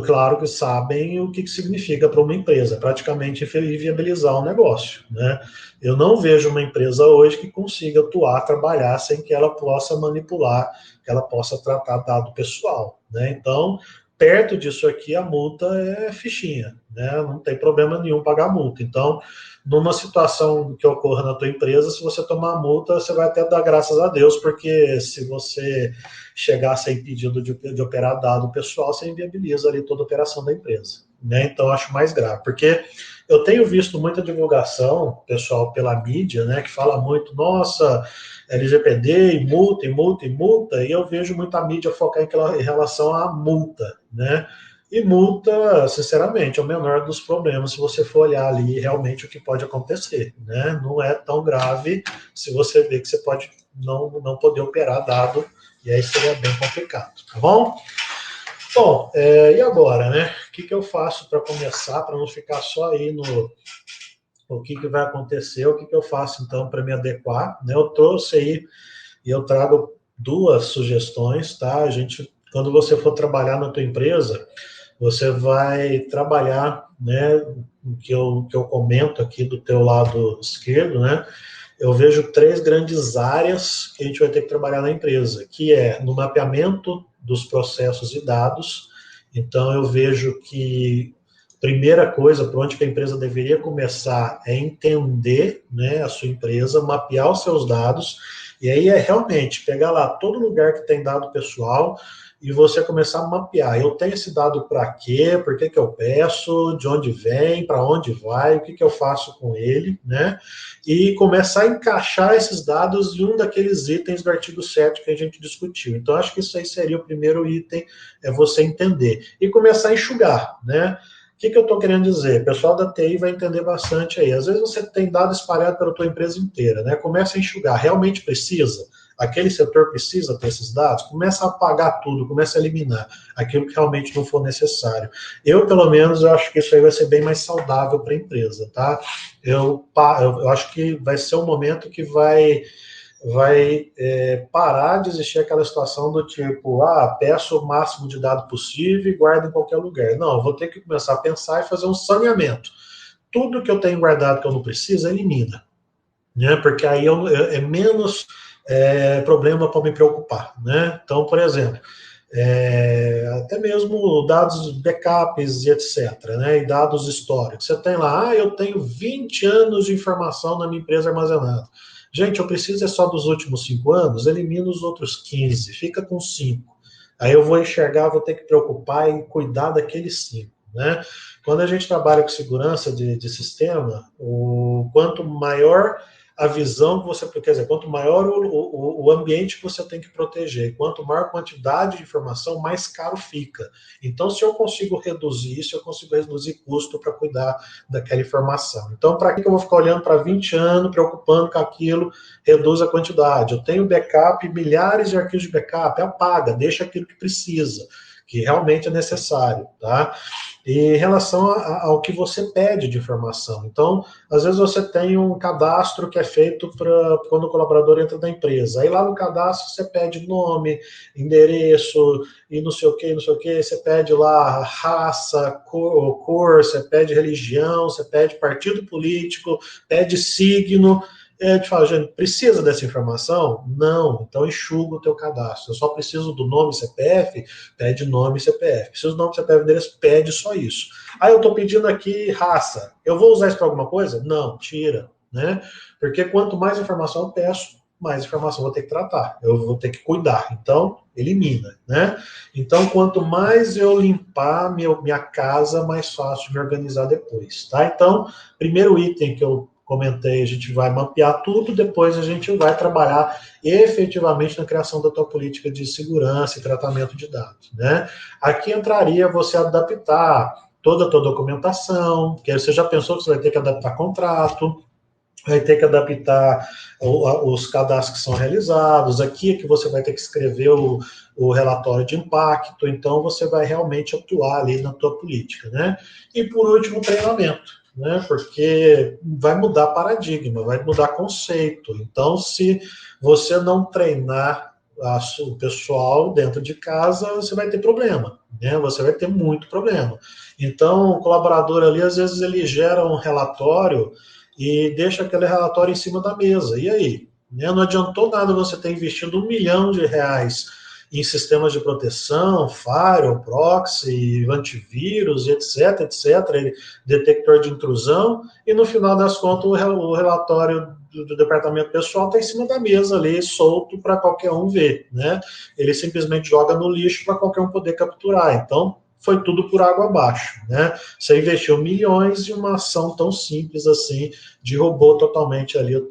claro que sabem o que significa para uma empresa, praticamente inviabilizar um negócio, né? Eu não vejo uma empresa hoje que consiga atuar, trabalhar sem que ela possa manipular, que ela possa tratar dado pessoal, né? Então, perto disso aqui, a multa é fichinha, né? Não tem problema nenhum pagar multa. Então, numa situação que ocorra na tua empresa, se você tomar multa, você vai até dar graças a Deus, porque se você chegar a ser impedido de operar dado pessoal, você inviabiliza ali toda a operação da empresa, né? Então, acho mais grave, porque eu tenho visto muita divulgação, pessoal, pela mídia, né, que fala muito, nossa, LGPD, e multa, e multa, e multa, e eu vejo muita mídia focar em relação à multa, né? E multa, sinceramente, é o menor dos problemas se você for olhar ali realmente o que pode acontecer, né? Não é tão grave se você vê que você pode não poder operar dado, e aí seria bem complicado, tá bom? Bom, e agora, né? O que eu faço para começar, para não ficar só aí no o que vai acontecer, o que eu faço então para me adequar, né? Eu trouxe aí e eu trago duas sugestões, tá? A gente quando você for trabalhar na tua empresa, você vai trabalhar, né, o que eu comento aqui do teu lado esquerdo, né, eu vejo 3 grandes áreas que a gente vai ter que trabalhar na empresa, que é no mapeamento dos processos e dados. Então, eu vejo que primeira coisa, por onde que a empresa deveria começar é entender, né, a sua empresa, mapear os seus dados, e aí é realmente pegar lá todo lugar que tem dado pessoal e você começar a mapear. Eu tenho esse dado para quê? Por que que eu peço? De onde vem? Para onde vai? O que que eu faço com ele, né? E começar a encaixar esses dados em um daqueles itens do artigo 7 que a gente discutiu. Então, acho que isso aí seria o primeiro item, é você entender. E começar a enxugar, né? O que eu estou querendo dizer? O pessoal da TI vai entender bastante aí. Às vezes você tem dado espalhado pela tua empresa inteira, né? Começa a enxugar. Realmente precisa? Aquele setor precisa ter esses dados? Começa a apagar tudo, começa a eliminar aquilo que realmente não for necessário. Eu, pelo menos, eu acho que isso aí vai ser bem mais saudável para a empresa, tá? Eu acho que vai ser um momento que vai parar de existir aquela situação do tipo, peço o máximo de dado possível e guardo em qualquer lugar. Não, eu vou ter que começar a pensar e fazer um saneamento. Tudo que eu tenho guardado que eu não preciso, elimina, né? Porque aí é menos problema para me preocupar, né? Então, por exemplo, até mesmo dados backups e etc., né? E dados históricos. Você tem lá, eu tenho 20 anos de informação na minha empresa armazenada. Gente, eu preciso só dos últimos 5 anos, elimina os outros 15, fica com 5. Aí eu vou enxergar, vou ter que preocupar e cuidar daqueles 5, né? Quando a gente trabalha com segurança de sistema, quanto maior a visão que você, quer dizer, quanto maior o ambiente que você tem que proteger, quanto maior a quantidade de informação, mais caro fica. Então, se eu consigo reduzir isso, eu consigo reduzir custo para cuidar daquela informação. Então, para que eu vou ficar olhando para 20 anos, preocupando com aquilo, reduz a quantidade. Eu tenho backup, milhares de arquivos de backup, apaga, deixa aquilo que precisa, que realmente é necessário, tá? E em relação ao que você pede de informação. Então, às vezes você tem um cadastro que é feito para quando o colaborador entra na empresa. Aí lá no cadastro você pede nome, endereço e não sei o que, não sei o que. Você pede lá raça, cor, você pede religião, você pede partido político, pede signo. A gente fala, gente, precisa dessa informação? Não, então enxuga o teu cadastro. Eu só preciso do nome CPF, pede nome CPF. Preciso do nome CPF e endereço, pede só isso. Eu estou pedindo aqui raça. Eu vou usar isso para alguma coisa? Não, tira, né? Porque quanto mais informação eu peço, mais informação eu vou ter que tratar. Eu vou ter que cuidar. Então, elimina, né? Então, quanto mais eu limpar minha casa, mais fácil de me organizar depois, tá? Então, primeiro item que eu comentei, a gente vai mapear tudo, depois a gente vai trabalhar efetivamente na criação da tua política de segurança e tratamento de dados, né? Aqui entraria você adaptar toda a tua documentação, que você já pensou que você vai ter que adaptar contrato, vai ter que adaptar os cadastros que são realizados, aqui é que você vai ter que escrever o relatório de impacto, então você vai realmente atuar ali na tua política, né? E por último, treinamento, né? Porque vai mudar paradigma, vai mudar conceito. Então, se você não treinar o pessoal dentro de casa, você vai ter problema, né? Você vai ter muito problema. Então, o colaborador ali, às vezes, ele gera um relatório e deixa aquele relatório em cima da mesa. E aí? Né? Não adiantou nada você ter investido R$ 1 milhão em sistemas de proteção, firewall, proxy, antivírus, etc, etc, detector de intrusão, e no final das contas o relatório do departamento pessoal está em cima da mesa ali, solto para qualquer um ver, né? Ele simplesmente joga no lixo para qualquer um poder capturar. Então, foi tudo por água abaixo, né? Você investiu milhões em uma ação tão simples assim, derrubou totalmente ali o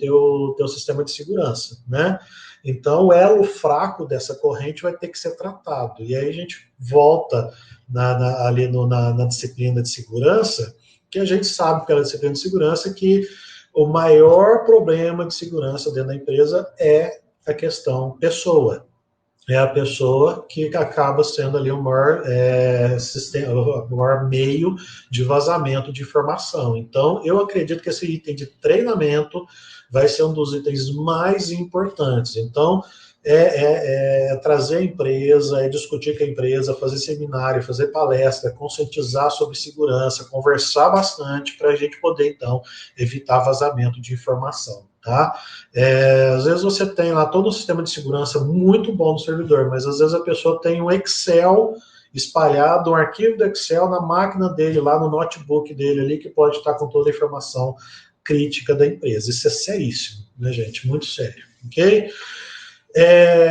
teu sistema de segurança, né? Então, o elo fraco dessa corrente vai ter que ser tratado. E aí a gente volta ali na disciplina de segurança, que a gente sabe pela disciplina de segurança que o maior problema de segurança dentro da empresa é a questão pessoa. É a pessoa que acaba sendo ali o maior, o maior meio de vazamento de informação. Então, eu acredito que esse item de treinamento vai ser um dos itens mais importantes. Então, é trazer a empresa, é discutir com a empresa, fazer seminário, fazer palestra, conscientizar sobre segurança, conversar bastante para a gente poder, então, evitar vazamento de informação, tá? Às vezes você tem lá todo um sistema de segurança muito bom no servidor, mas às vezes a pessoa tem um Excel espalhado, um arquivo do Excel na máquina dele, lá no notebook dele ali, que pode estar com toda a informação crítica da empresa. Isso é seríssimo, né, gente? Muito sério, ok?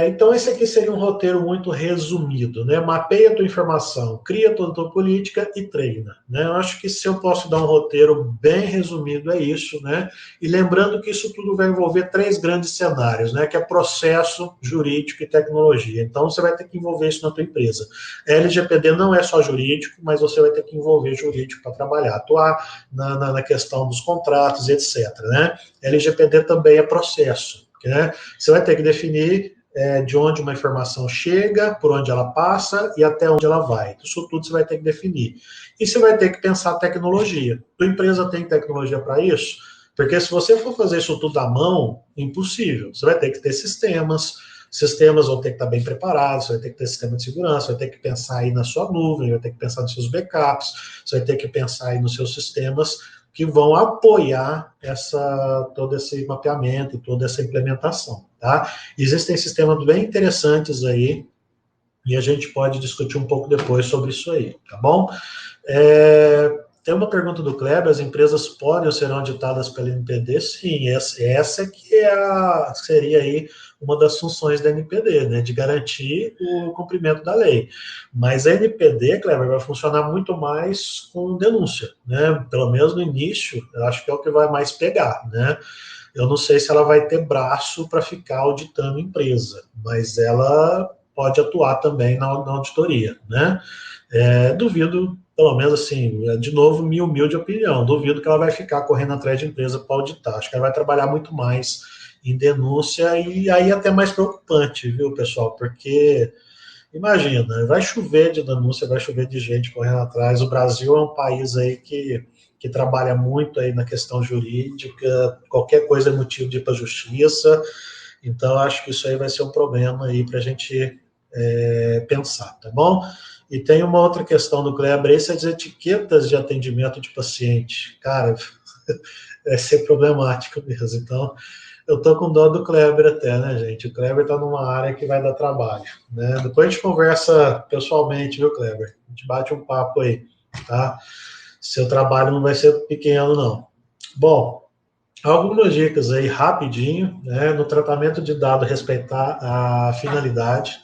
Então, esse aqui seria um roteiro muito resumido, né? Mapeia a tua informação, cria toda a tua política e treina, né? Eu acho que se eu posso dar um roteiro bem resumido, é isso, né? E lembrando que isso tudo vai envolver 3 grandes cenários, né? Que é processo, jurídico e tecnologia. Então, você vai ter que envolver isso na tua empresa. A LGPD não é só jurídico, mas você vai ter que envolver jurídico para trabalhar, atuar na questão dos contratos, etc, né? LGPD também é processo, né? Você vai ter que definir de onde uma informação chega, por onde ela passa e até onde ela vai. Isso tudo você vai ter que definir. E você vai ter que pensar tecnologia. Tua empresa tem tecnologia para isso? Porque se você for fazer isso tudo à mão, impossível. Você vai ter que ter sistemas vão ter que estar bem preparados, você vai ter que ter sistema de segurança, vai ter que pensar aí na sua nuvem, vai ter que pensar nos seus backups, você vai ter que pensar aí nos seus sistemas que vão apoiar todo esse mapeamento e toda essa implementação, tá? Existem sistemas bem interessantes aí, e a gente pode discutir um pouco depois sobre isso aí, tá bom? Tem uma pergunta do Kleber: as empresas podem ou serão auditadas pela NPD? Sim, essa que seria aí uma das funções da NPD, né, de garantir o cumprimento da lei. Mas a NPD, Kleber, vai funcionar muito mais com denúncia, né? Pelo menos no início, eu acho que é o que vai mais pegar, né? Eu não sei se ela vai ter braço para ficar auditando empresa, mas ela pode atuar também na auditoria, né? Duvido, pelo menos assim, de novo, minha humilde opinião, duvido que ela vai ficar correndo atrás de empresa para auditar. Acho que ela vai trabalhar muito mais em denúncia, e aí até mais preocupante, viu, pessoal? Porque, imagina, vai chover de denúncia, vai chover de gente correndo atrás. O Brasil é um país aí que trabalha muito aí na questão jurídica, qualquer coisa é motivo de ir para a justiça, então acho que isso aí vai ser um problema aí para a gente pensar, tá bom? E tem uma outra questão do Kleber, essas etiquetas de atendimento de paciente, cara, vai ser problemático mesmo. Então, eu tô com dó do Kleber até, né, gente? O Kleber tá numa área que vai dar trabalho, né? Depois a gente conversa pessoalmente, viu, Kleber? A gente bate um papo aí, tá? Seu trabalho não vai ser pequeno, não. Bom, algumas dicas aí rapidinho, né? No tratamento de dado, respeitar a finalidade.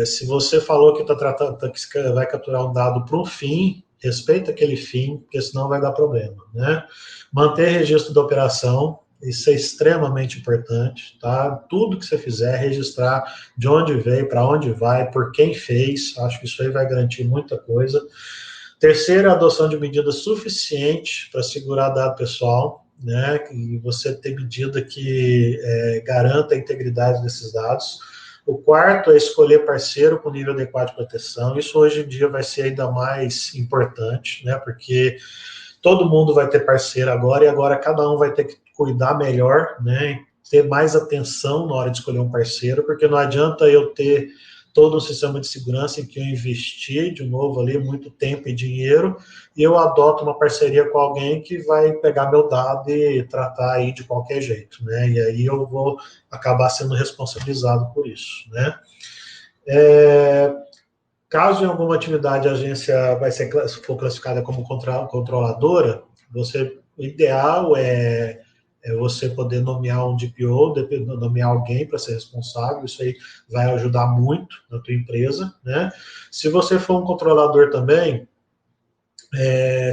Se você falou que que vai capturar um dado para um fim, respeita aquele fim, porque senão vai dar problema, né? Manter registro da operação, isso é extremamente importante, tá? Tudo que você fizer, registrar de onde veio, para onde vai, por quem fez, acho que isso aí vai garantir muita coisa. Terceira, adoção de medidas suficientes para segurar dado pessoal, né? E você ter medida que garanta a integridade desses dados. O quarto é escolher parceiro com nível adequado de proteção. Isso hoje em dia vai ser ainda mais importante, né? Porque todo mundo vai ter parceiro agora, e agora cada um vai ter que cuidar melhor, né? Ter mais atenção na hora de escolher um parceiro, porque não adianta eu ter todo um sistema de segurança em que eu investi de novo ali muito tempo e dinheiro, e eu adoto uma parceria com alguém que vai pegar meu dado e tratar aí de qualquer jeito, né? E aí eu vou acabar sendo responsabilizado por isso, né? Caso em alguma atividade a agência for classificada como controladora, o ideal é você poder nomear um DPO, nomear alguém para ser responsável. Isso aí vai ajudar muito na tua empresa, né? Se você for um controlador também,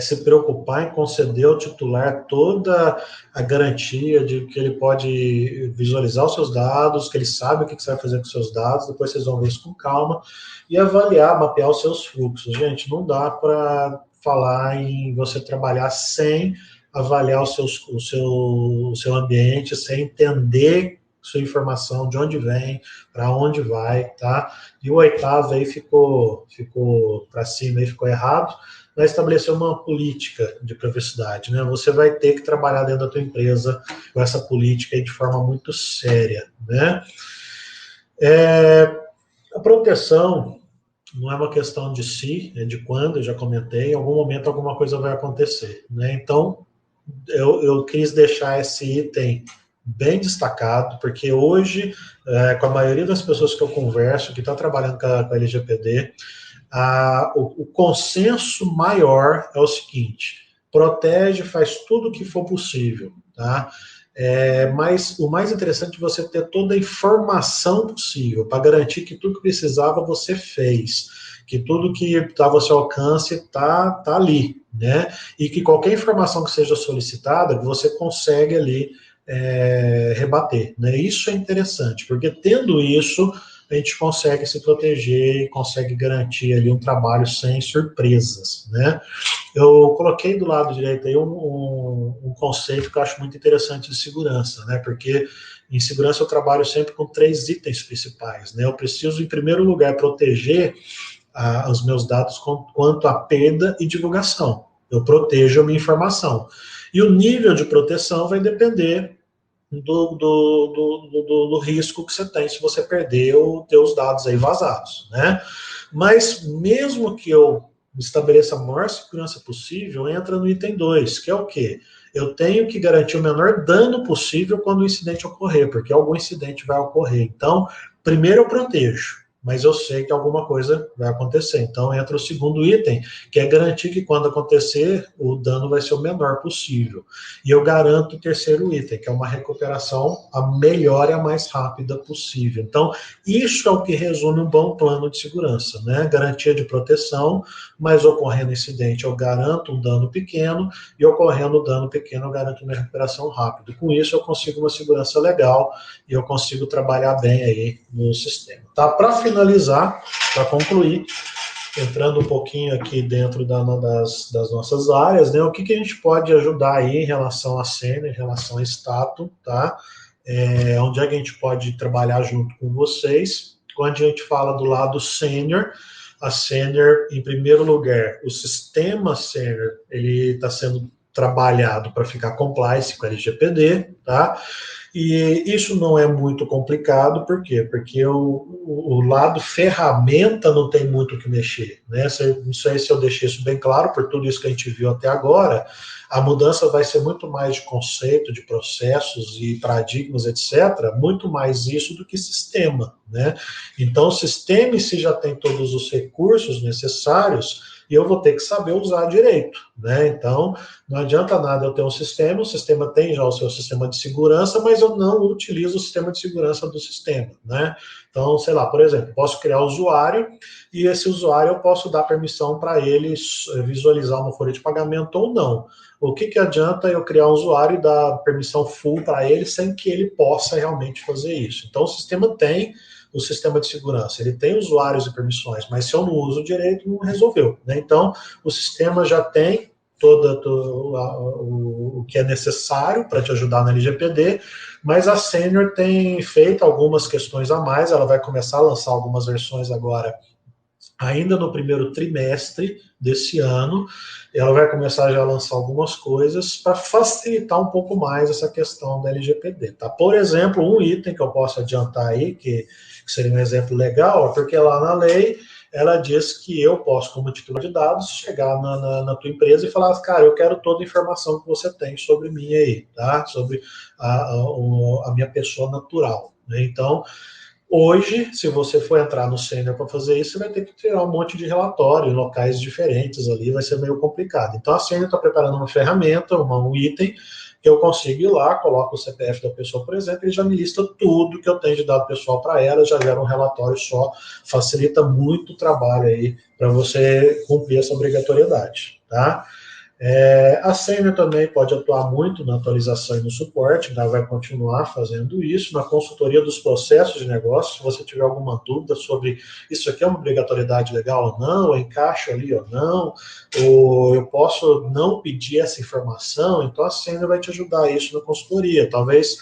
se preocupar em conceder ao titular toda a garantia de que ele pode visualizar os seus dados, que ele sabe o que você vai fazer com os seus dados, depois vocês vão ver isso com calma, e avaliar, mapear os seus fluxos. Gente, não dá para falar em você trabalhar sem avaliar o seu ambiente, sem entender sua informação, de onde vem, para onde vai, tá? E o oitavo aí ficou para cima, aí ficou errado, vai estabelecer uma política de privacidade, né? Você vai ter que trabalhar dentro da tua empresa com essa política aí de forma muito séria, né? A proteção não é uma questão de se, é de quando, eu já comentei, em algum momento alguma coisa vai acontecer, né? Então, eu quis deixar esse item bem destacado, porque hoje, com a maioria das pessoas que eu converso, que está trabalhando com a LGPD, o consenso maior é o seguinte: protege, faz tudo o que for possível, tá? Mas o mais interessante é você ter toda a informação possível para garantir que tudo que precisava você fez, que tudo que estava ao seu alcance tá ali, né? E que qualquer informação que seja solicitada, você consegue ali rebater, né? Isso é interessante, porque tendo isso, a gente consegue se proteger e consegue garantir ali um trabalho sem surpresas, né? Eu coloquei do lado direito aí um conceito que eu acho muito interessante de segurança, né? Porque em segurança eu trabalho sempre com 3 itens principais, né? Eu preciso, em primeiro lugar, proteger os meus dados quanto à perda e divulgação. Eu protejo a minha informação. E o nível de proteção vai depender do risco que você tem se você perder os teus dados aí vazados, né? Mas mesmo que eu estabeleça a maior segurança possível, entra no item 2, que é o quê? Eu tenho que garantir o menor dano possível quando o incidente ocorrer, porque algum incidente vai ocorrer. Então, primeiro eu protejo, mas eu sei que alguma coisa vai acontecer. Então, entra o segundo item, que é garantir que quando acontecer, o dano vai ser o menor possível. E eu garanto o terceiro item, que é uma recuperação a melhor e a mais rápida possível. Então, isso é o que resume um bom plano de segurança, né? Garantia de proteção, mas ocorrendo incidente, eu garanto um dano pequeno, e ocorrendo dano pequeno, eu garanto uma recuperação rápida. Com isso, eu consigo uma segurança legal e eu consigo trabalhar bem aí no sistema. Tá? Para finalizar, para concluir, entrando um pouquinho aqui dentro das nossas áreas, né? O que a gente pode ajudar aí em relação à cena, em relação a status, tá? Onde é que a gente pode trabalhar junto com vocês? Quando a gente fala do lado sênior, a sênior, em primeiro lugar, o sistema sênior, ele está sendo trabalhado para ficar compliance com a LGPD, tá? E isso não é muito complicado, por quê? Porque o lado ferramenta não tem muito o que mexer, né? Isso aí, se eu deixei isso bem claro, por tudo isso que a gente viu até agora, a mudança vai ser muito mais de conceito, de processos e paradigmas, etc., muito mais isso do que sistema, né? Então, o sistema em si já tem todos os recursos necessários e eu vou ter que saber usar direito, né? Então, não adianta nada eu ter um sistema, o sistema tem já o seu sistema de segurança, mas eu não utilizo o sistema de segurança do sistema, né? Então, sei lá, por exemplo, posso criar usuário e esse usuário eu posso dar permissão para ele visualizar uma folha de pagamento ou não. O que adianta eu criar um usuário e dar permissão full para ele sem que ele possa realmente fazer isso? Então, o sistema tem o sistema de segurança, ele tem usuários e permissões, mas se eu não uso direito, não resolveu, né? Então, o sistema já tem o que é necessário para te ajudar na LGPD, mas a Senior tem feito algumas questões a mais, ela vai começar a lançar algumas versões agora, ainda no primeiro trimestre desse ano, ela vai começar já a lançar algumas coisas para facilitar um pouco mais essa questão da LGPD. Tá? Por exemplo, um item que eu posso adiantar aí, que seria um exemplo legal, é porque lá na lei ela diz que eu posso, como titular de dados, chegar na tua empresa e falar, cara, eu quero toda a informação que você tem sobre mim aí, tá? Sobre a minha pessoa natural. Né? Então, hoje, se você for entrar no Sênior para fazer isso, você vai ter que tirar um monte de relatório em locais diferentes ali, vai ser meio complicado. Então, a Sênior está preparando uma ferramenta, um item, que eu consigo ir lá, coloco o CPF da pessoa, por exemplo, e já me lista tudo que eu tenho de dado pessoal para ela, já gera um relatório só, facilita muito o trabalho aí para você cumprir essa obrigatoriedade, tá? A Sênior também pode atuar muito na atualização e no suporte, ela vai continuar fazendo isso, na consultoria dos processos de negócio, se você tiver alguma dúvida sobre isso aqui é uma obrigatoriedade legal ou não, eu encaixo ali ou não, ou eu posso não pedir essa informação, então a Sênior vai te ajudar isso na consultoria, talvez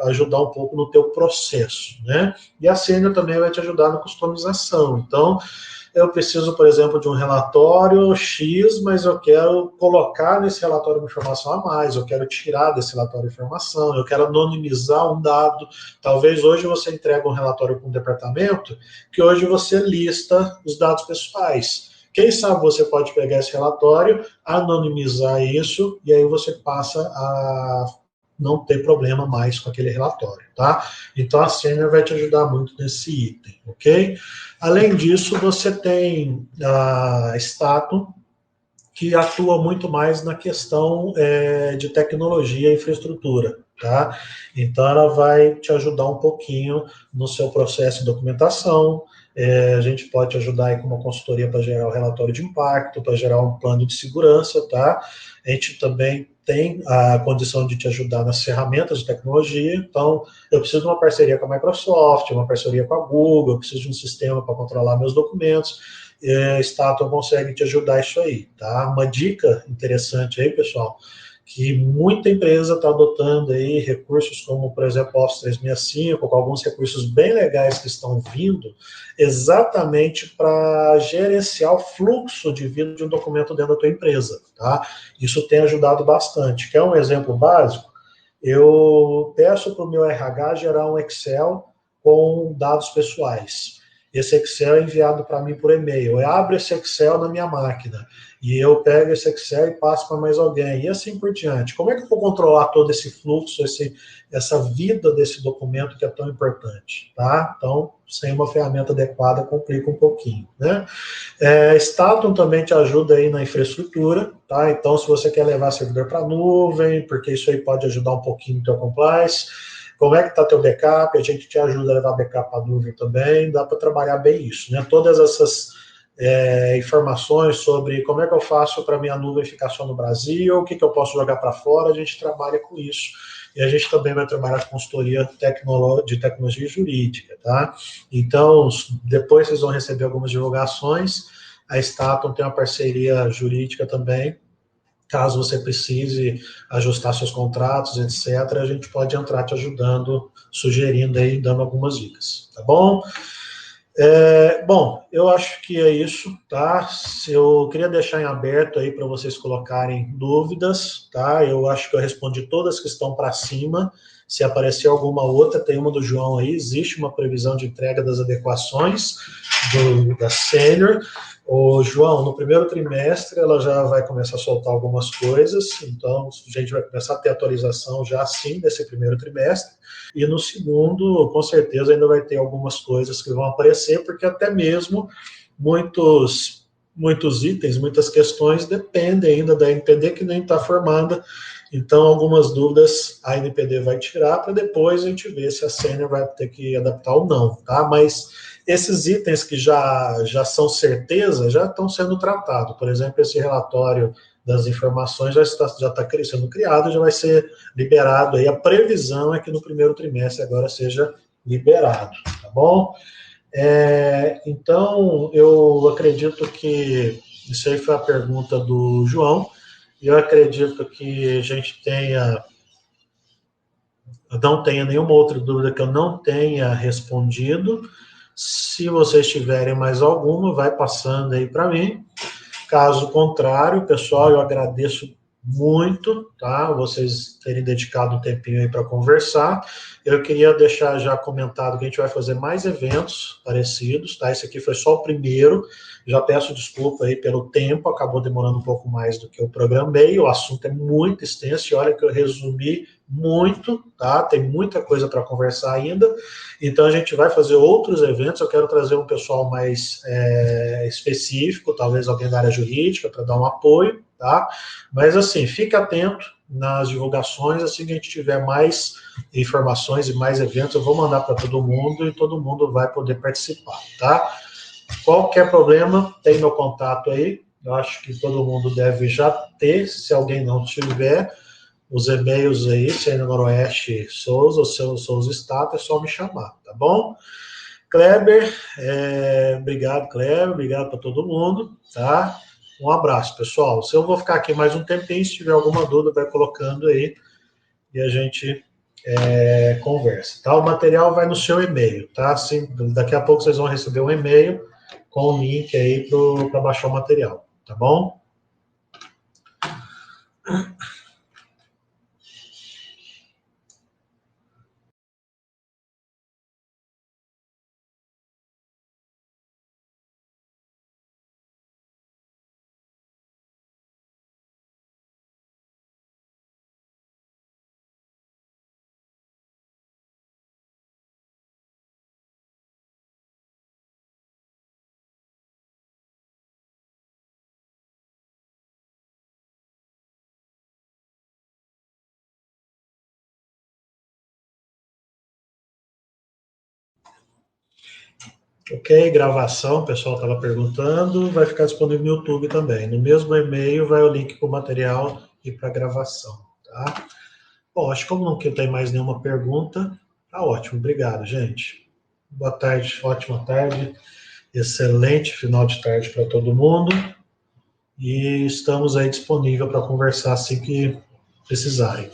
ajudar um pouco no teu processo, né? E a Sênior também vai te ajudar na customização. Então, eu preciso, por exemplo, de um relatório X, mas eu quero colocar nesse relatório uma informação a mais, eu quero tirar desse relatório informação, eu quero anonimizar um dado. Talvez hoje você entregue um relatório para um departamento que hoje você lista os dados pessoais. Quem sabe você pode pegar esse relatório, anonimizar isso, e aí você passa a não ter problema mais com aquele relatório, tá? Então a Sênior vai te ajudar muito nesse item, ok? Além disso, você tem a Statum, que atua muito mais na questão de tecnologia e infraestrutura, tá? Então ela vai te ajudar um pouquinho no seu processo de documentação. A gente pode te ajudar aí com uma consultoria para gerar o relatório de impacto, para gerar um plano de segurança, tá? A gente também tem a condição de te ajudar nas ferramentas de tecnologia. Então, eu preciso de uma parceria com a Microsoft, uma parceria com a Google, eu preciso de um sistema para controlar meus documentos. Statum consegue te ajudar isso aí, tá? Uma dica interessante aí, pessoal, que muita empresa está adotando aí recursos como, por exemplo, Office 365, com alguns recursos bem legais que estão vindo, exatamente para gerenciar o fluxo de vida de um documento dentro da tua empresa, tá? Isso tem ajudado bastante. Quer um exemplo básico? Eu peço para o meu RH gerar um Excel com dados pessoais. Esse Excel é enviado para mim por e-mail. Eu abro esse Excel na minha máquina e eu pego esse Excel e passo para mais alguém, e assim por diante. Como é que eu vou controlar todo esse fluxo, essa vida desse documento que é tão importante, tá? Então, sem uma ferramenta adequada, complica um pouquinho, né? Statum também te ajuda aí na infraestrutura, tá? Então, se você quer levar servidor para a nuvem, porque isso aí pode ajudar um pouquinho no teu compliance. Como é que está teu backup? A gente te ajuda a levar backup para a nuvem também, dá para trabalhar bem isso, né? Todas essas informações sobre como é que eu faço para minha nuvem ficar só no Brasil, o que eu posso jogar para fora, a gente trabalha com isso. E a gente também vai trabalhar com consultoria de tecnologia jurídica, tá? Então, depois vocês vão receber algumas divulgações. A Statum tem uma parceria jurídica também. Caso você precise ajustar seus contratos, etc., a gente pode entrar te ajudando, sugerindo aí, dando algumas dicas, tá bom? Bom, eu acho que é isso, tá? Eu queria deixar em aberto aí para vocês colocarem dúvidas, tá? Eu acho que eu respondi todas que estão para cima. Se aparecer alguma outra, tem uma do João aí, existe uma previsão de entrega das adequações da Sênior. O João, no primeiro trimestre, ela já vai começar a soltar algumas coisas, então a gente vai começar a ter atualização já sim desse primeiro trimestre. E no segundo, com certeza, ainda vai ter algumas coisas que vão aparecer, porque até mesmo muitos itens, muitas questões dependem ainda da NPD que nem está formada. Então, algumas dúvidas a NPD vai tirar para depois a gente ver se a Sênior vai ter que adaptar ou não, tá? Mas esses itens que já são certeza já estão sendo tratados. Por exemplo, esse relatório das informações já está sendo criado, já vai ser liberado aí. A previsão é que no primeiro trimestre agora seja liberado, tá bom? Então, eu acredito que isso aí foi a pergunta do João, e eu acredito que a gente não tenha nenhuma outra dúvida que eu não tenha respondido. Se vocês tiverem mais alguma, vai passando aí para mim. Caso contrário, pessoal, eu agradeço muito, tá? Vocês terem dedicado um tempinho aí para conversar. Eu queria deixar já comentado que a gente vai fazer mais eventos parecidos, tá? Esse aqui foi só o primeiro. Já peço desculpa aí pelo tempo, acabou demorando um pouco mais do que eu programei. O assunto é muito extenso e olha que eu resumi muito, tá? Tem muita coisa para conversar ainda. Então a gente vai fazer outros eventos. Eu quero trazer um pessoal mais específico, talvez alguém da área jurídica para dar um apoio, tá? Mas assim, fique atento nas divulgações, assim que a gente tiver mais informações e mais eventos, eu vou mandar para todo mundo e todo mundo vai poder participar, tá? Qualquer problema, tem meu contato aí. Eu acho que todo mundo deve já ter. Se alguém não tiver, os e-mails aí, Sênior Noroeste Souza, ou seu Souza Stato, é só me chamar, tá bom? Kleber, obrigado, Kleber, obrigado para todo mundo, tá? Um abraço, pessoal. Se eu vou ficar aqui mais um tempinho, se tiver alguma dúvida, vai colocando aí e a gente conversa, tá? O material vai no seu e-mail, tá? Assim, daqui a pouco vocês vão receber um e-mail com o link aí para baixar o material, tá bom? Ok, gravação, o pessoal estava perguntando, vai ficar disponível no YouTube também. No mesmo e-mail vai o link para o material e para a gravação, tá? Bom, acho que como não tem mais nenhuma pergunta, tá ótimo, obrigado, gente. Boa tarde, ótima tarde, excelente final de tarde para todo mundo e estamos aí disponível para conversar assim que precisarem.